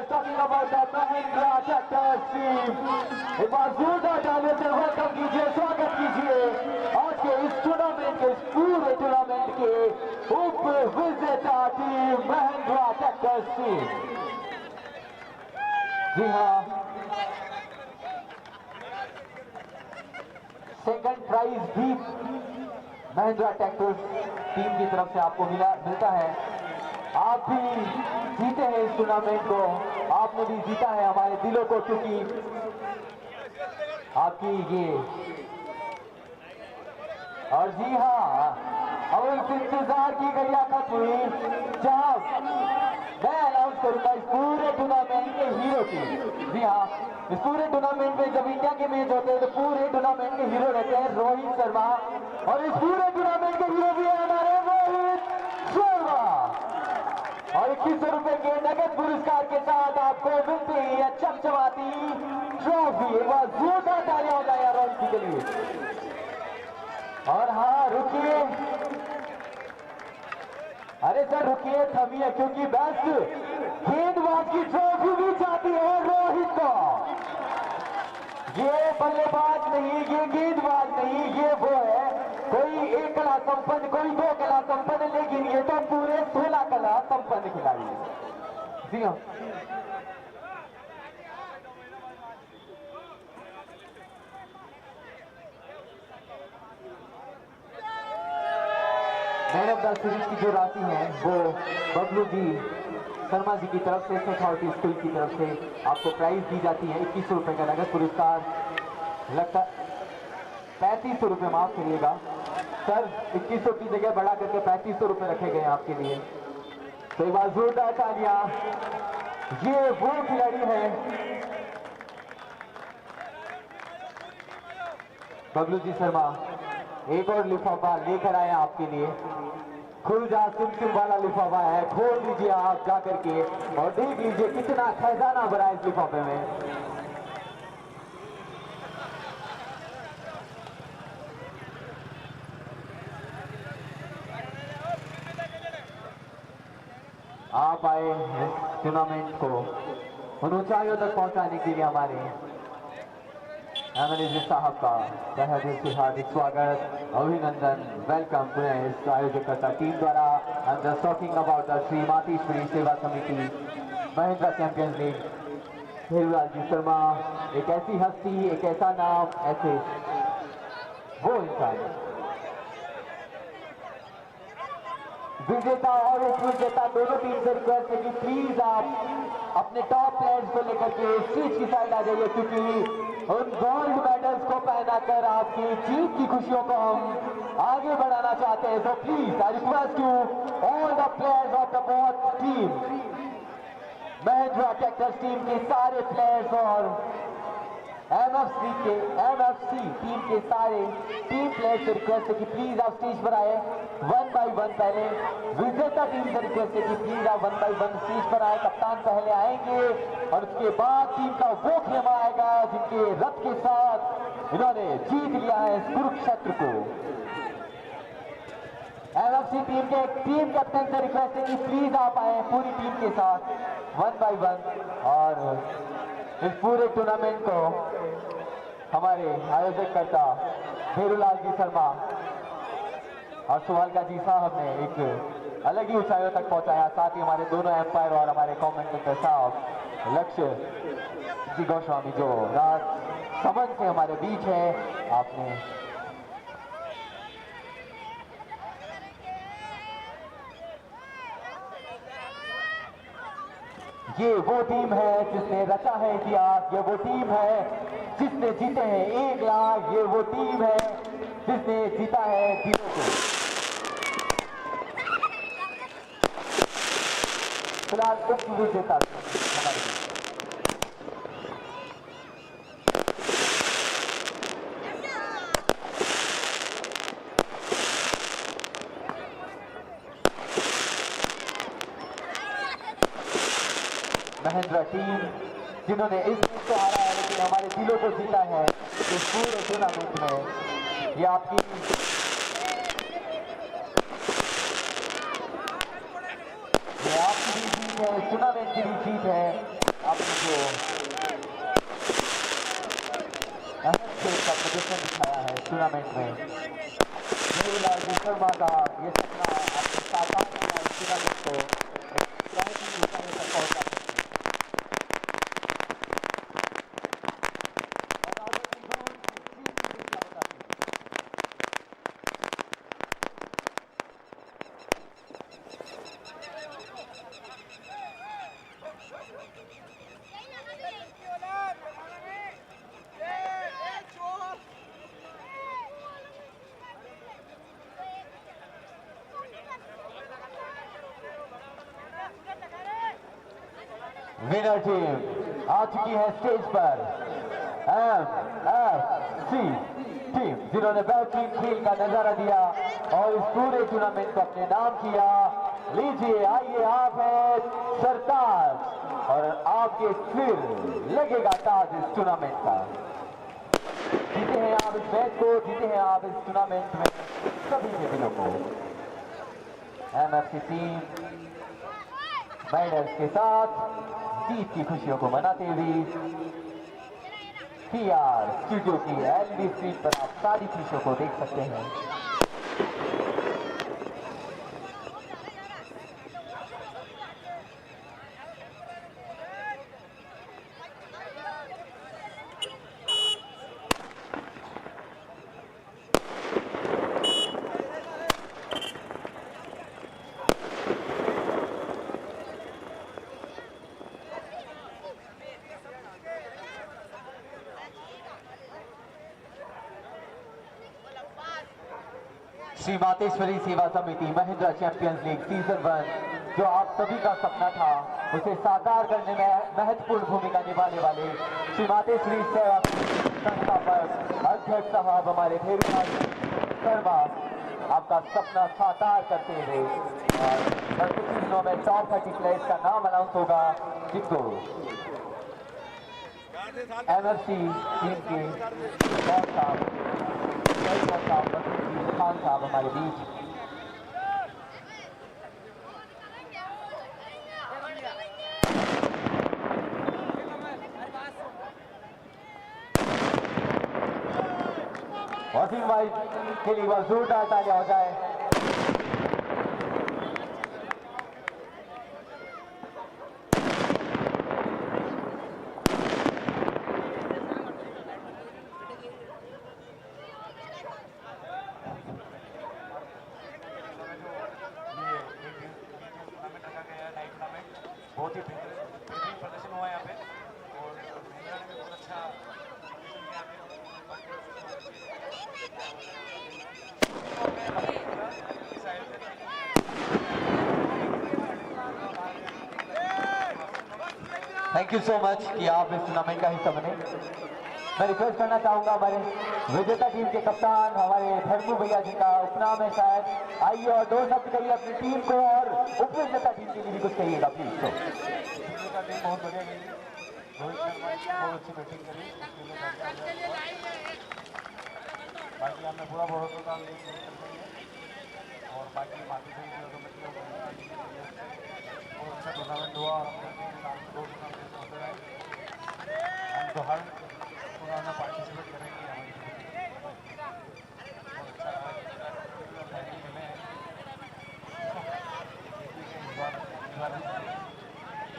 talking about the Mahindra tractors team. एक बार जोरदार तालियों से वेलकम कीजिए, स्वागत कीजिए आज के इस टूर्नामेंट के, इस पूरे टूर्नामेंट के उप विजेता टीम महिंद्रा ट्रैक्टर्स टीम। जी हाँ, सेकंड प्राइज भी महिंद्रा ट्रैक्टर्स टीम की तरफ से आपको मिलता है। आप भी जीते हैं इस टूर्नामेंट को, आपने भी जीता है हमारे दिलों को, क्योंकि आपकी ये। और जी हाँ, अब इस इंतजार की घड़ियां खत्म हुई जहां मैं अनाउंस करूंगा इस पूरे टूर्नामेंट के हीरो की। जी हाँ, इस पूरे टूर्नामेंट में जब इंडिया के मैच होते हैं तो पूरे टूर्नामेंट के हीरो रहते हैं रोहित शर्मा, और इस पूरे टूर्नामेंट के हीरो भी है हमारे रोहित शर्मा। और 2100 रुपए के नगद पुरस्कार के साथ आपको मिलती है चमचमाती ट्रॉफी। एक बार जोरदार तालियां हो जाए रोहित जी के लिए। और हाँ, रुकिए, अरे सर रुकिए, थमिए, क्योंकि बेस्ट गेंदबाज की ट्रॉफी भी चाहती है रोहित को। ये बल्लेबाज नहीं, ये गेंदबाज नहीं, ये वो है कोई एक कला संपन्न, कोई 2 कला संपन्न, लेकिन ये तो पूरे 16 कला संपन्न खिलाड़ी है। जी हाँ, मैन ऑफ द सीरीज की जो राशि है वो बबलू जी शर्मा जी की तरफ से अथॉरिटी स्कूल की तरफ से आपको प्राइज दी जाती है 2100 रुपए का नगद पुरस्कार। लगता 3500 रुपये, माफ करिएगा सर, 2100 की जगह बढ़ा करके 3500 रुपये रखे गए आपके लिए। तो एक बार जोरदार तालियां। ये वो खिलाड़ी है बबलू जी शर्मा, एक और लिफाफा लेकर आए आपके लिए। खुल जा सिम वाला लिफाफा है, खोल लीजिए आप जाकर के और देख लीजिए कितना खजाना भरा है इस लिफाफे में। आप आए टूर्नामेंट को उन ऊंचाइयों तक पहुंचाने के लिए हमारे एमएलए साहब का तहे दिल से हार्दिक स्वागत, अभिनंदन, वेलकम पुनः इस आयोजकर्ता टीम द्वारा। I am just talking about the Shri Mateshwari Seva Samiti Mahindra champions league. Bherulal ji Sharma एक ऐसी हस्ती, एक ऐसा नाम, ऐसे वो इंसान, विजेता और उप विजेता दोनों टीम से रिक्वेस्ट है कि प्लीज आप अपने टॉप प्लेयर्स को लेकर के स्टेज की साइड आ जाइए, क्योंकि उन गोल्ड मेडल्स को पहनाकर आपकी जीत की खुशियों को हम आगे बढ़ाना चाहते हैं। So please I request you all the players of the both team, Mahindra tractors team के सारे प्लेयर्स और एमएफसी टीम के सारे टीम प्लेयर्स से रिक्वेस्ट है कि प्लीज आप स्टेज पर आए वन बाय वन। पहले विजेता टीम से रिक्वेस्ट है कि प्लीज आप वन बाय वन स्टेज पर आए। कप्तान पहले आएंगे और उसके बाद टीम का वो खेमा आएगा जिनके रथ के साथ इन्होंने जीत लिया है इस कुरुक्षेत्र को। एमएफसी टीम के टीम कैप्टन से रिक्वेस्ट है कि प्लीज आप आए पूरी टीम के साथ वन बाय वन और इस पूरे टूर्नामेंट को हमारे आयोजककर्ता भेरूलाल जी शर्मा और सुवालका जी साहब ने एक अलग ही ऊंचाइयों तक पहुंचाया। साथ ही हमारे दोनों एम्पायर और हमारे कमेंटेटर साहब लक्ष्य जी गोस्वामी जो रात समझ से हमारे बीच है। आपने ये वो टीम है जिसने रचा है इतिहास, ये वो टीम है जिसने जीते हैं 1 लाख, ये वो टीम है जिसने जीता है दिलों को। फिलहाल उप विजेता हमारे महिंद्रा टीम जिन्होंने इस मैच को हारा है लेकिन हमारे दिलों को जीता है इस पूरे टूर्नामेंट में। ये आपकी भी जीत है, इस टूर्नामेंट की भी जीत है। आपने जो अहम खेल का प्रदर्शन दिखाया है इस टूर्नामेंट में, भेरूलाल जी शर्मा का ये सपना आपके साकार किया इस टूर्नामेंट को तक पहुंचा। विनर टीम आ चुकी है स्टेज पर, एमएफसी टीम जिन्होंने बेहतरीन खेल का नजारा दिया और इस पूरे टूर्नामेंट को अपने नाम किया। लीजिए आइए, आप हैं सरताज और आपके सिर लगेगा ताज इस टूर्नामेंट का। जीते हैं आप इस मैच को, जीते हैं आप इस टूर्नामेंट में सभी के दिलों को। एमएफसी टीम मेडल्स के साथ जीत की खुशियों को मनाते हुए पीआर स्टूडियो की एलईडी स्क्रीन पर आप सारी खुशियों को देख सकते हैं। Shri Mateshwari Seva Samiti Mahindra champions league season 1 जो आप सभी का सपना था उसे साकार करने में महत्वपूर्ण भूमिका निभाने वाले श्री मातेश्वरी सेवा संस्थापक अध्यक्ष साहब हमारे भेरूनाथ शर्मा आपका सपना साकार करते हुए और कुछ दिनों में टॉप 30 प्लेयर्स का नाम अनाउंस होगा जिनको एमएफसी टीम के खान साहब हमारे बीच वसीम भाई के लिए जोरदार तालियां हो जाए। बहुत ही बेहतरीन प्रदर्शन हुआ यहाँ पे और महिला ने भी बहुत अच्छा थैंक यू सो मच कि आप इस टूर्नामेंट का हिस्सा बने। मैं रिक्वेस्ट करना चाहूंगा हमारे विजेता टीम के कप्तान हमारे धर्मू भैया जी का उपनाम है शायद, आइए और 2 शब्द कहिए अपनी टीम को और उपविजेता टीम के लिए भी कुछ कहिएगा प्लीज। तो टीम बहुत बढ़िया गई, रोहित शर्मा बहुत अच्छी बैटिंग करी, बाकी हमने पूरा भरोसा था और बाकी माफी से बहुत अच्छा टूर्नामेंट हुआ और हम तो हर टूर्नामेंट में पार्टिसिपेट करेंगे।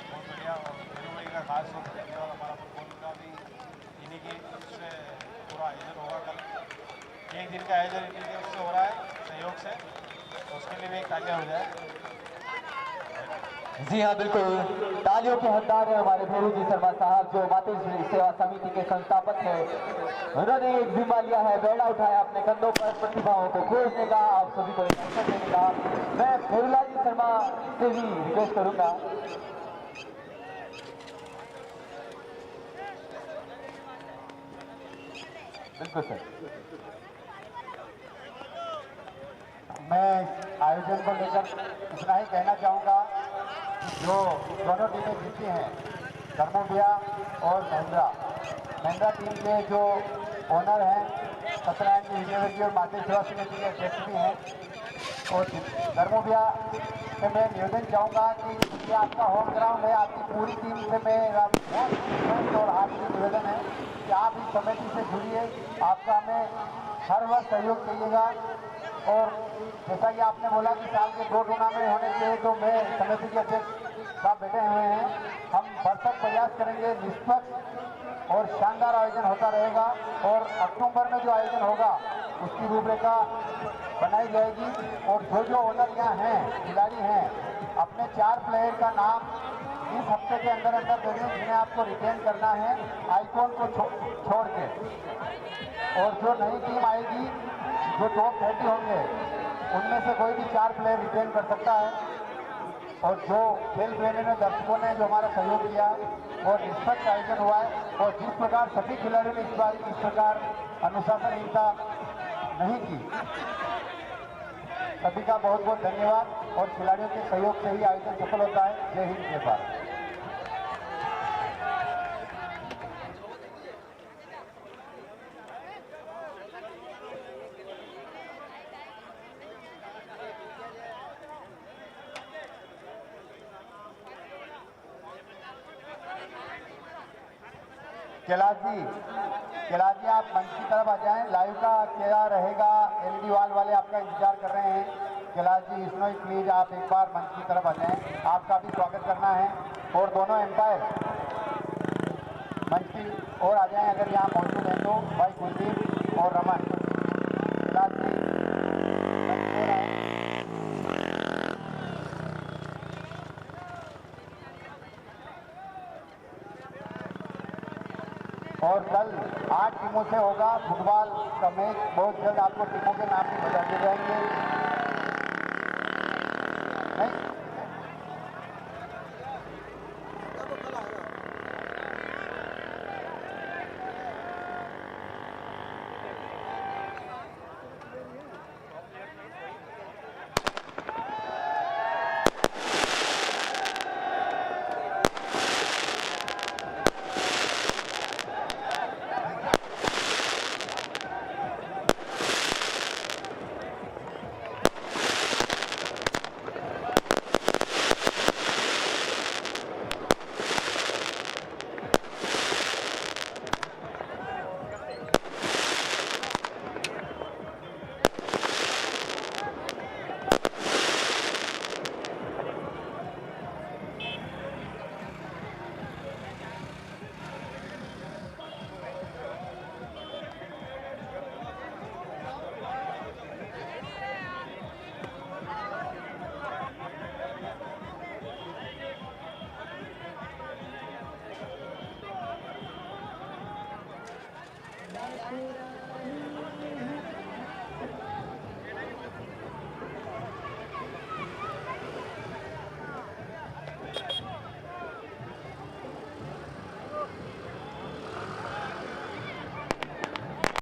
बहुत बढ़िया और फेब्रुवरी का खास हो सकता और हमारा फुटबॉल का भी इन्हीं की उससे पूरा आयोजन होगा। कल 1 दिन का आयोजन इन्हीं के उससे हो रहा है सहयोग से, तो उसके लिए भी एक तालियां हो जाए। जी हाँ बिल्कुल, तालियों के हकदार है हमारे भेरू जी शर्मा साहब जो मातेश्वरी सेवा समिति के संस्थापक है। उन्होंने एक जिम्मा लिया है, बेड़ा उठाया अपने कंधों पर प्रतिभाओं को खोजने का, आप सभी को एक अवसर देने का। मैं भेरूलाल जी शर्मा से भी रिक्वेस्ट करूंगा बिल्कुल सर। मैं आयोजन को लेकर इतना ही कहना चाहूँगा, जो दोनों टीमें जीती हैं धर्मू भैया और महिंद्रा टीम के जो ओनर हैं सत्यनारायण जी विजयवर्गीय और मातेश्वरा समिति के अध्यक्ष भी हैं, और धर्मू भैया से मैं निवेदन चाहूँगा कि ये आपका होम ग्राउंड है, आपकी पूरी टीम से मेरा बहुत और हार्दिक निवेदन है कि आप इस समिति से जुड़िए, आपका हमें हर वर्ष सहयोग चाहिएगा। और जैसा कि आपने बोला कि साल के 2 टूर्नामेंट होने चाहिए, तो मैं समिति के अध्यक्ष साहब बैठे हुए हैं, हम भरसक प्रयास करेंगे, निष्पक्ष और शानदार आयोजन होता रहेगा। और अक्टूबर में जो आयोजन होगा उसकी रूपरेखा बनाई जाएगी और जो ओनर यहाँ हैं, खिलाड़ी हैं, अपने 4 प्लेयर का नाम इस हफ्ते के अंदर दे दें जिन्हें आपको रिटेन करना है आइकॉन को छोड़ के। और जो नई टीम आएगी, जो टॉप 30 होंगे, उनमें से कोई भी 4 प्लेयर रिटेन कर सकता है। और जो खेल प्रेमी ने, दर्शकों ने जो हमारा सहयोग किया और निष्पक्ष आयोजन हुआ है, और जिस प्रकार सभी खिलाड़ियों ने इस बार इस प्रकार अनुशासनहीनता नहीं की, सभी का बहुत बहुत धन्यवाद। और खिलाड़ियों के सहयोग से ही आयोजन सफल होता है। जय हिंद, जय भारत। कैलाश जी आप मंच की तरफ आ जाएं। लाइव का क्या रहेगा, एलईडी वॉल वाले आपका इंतजार कर रहे हैं। कैलाश जी इसमें प्लीज आप एक बार मंच की तरफ आ जाएं, आपका भी स्वागत करना है। और दोनों एम्पायर मंच की ओर आ जाएं अगर यहाँ मौजूद हैं तो, भाई कुलदीप और रमन। कैलाश जी मंच की ओर आए। और कल 8 टीमों से होगा फुटबॉल का मैच, बहुत जल्द आपको टीमों के नाम भी बता दिए जाएंगे। Shira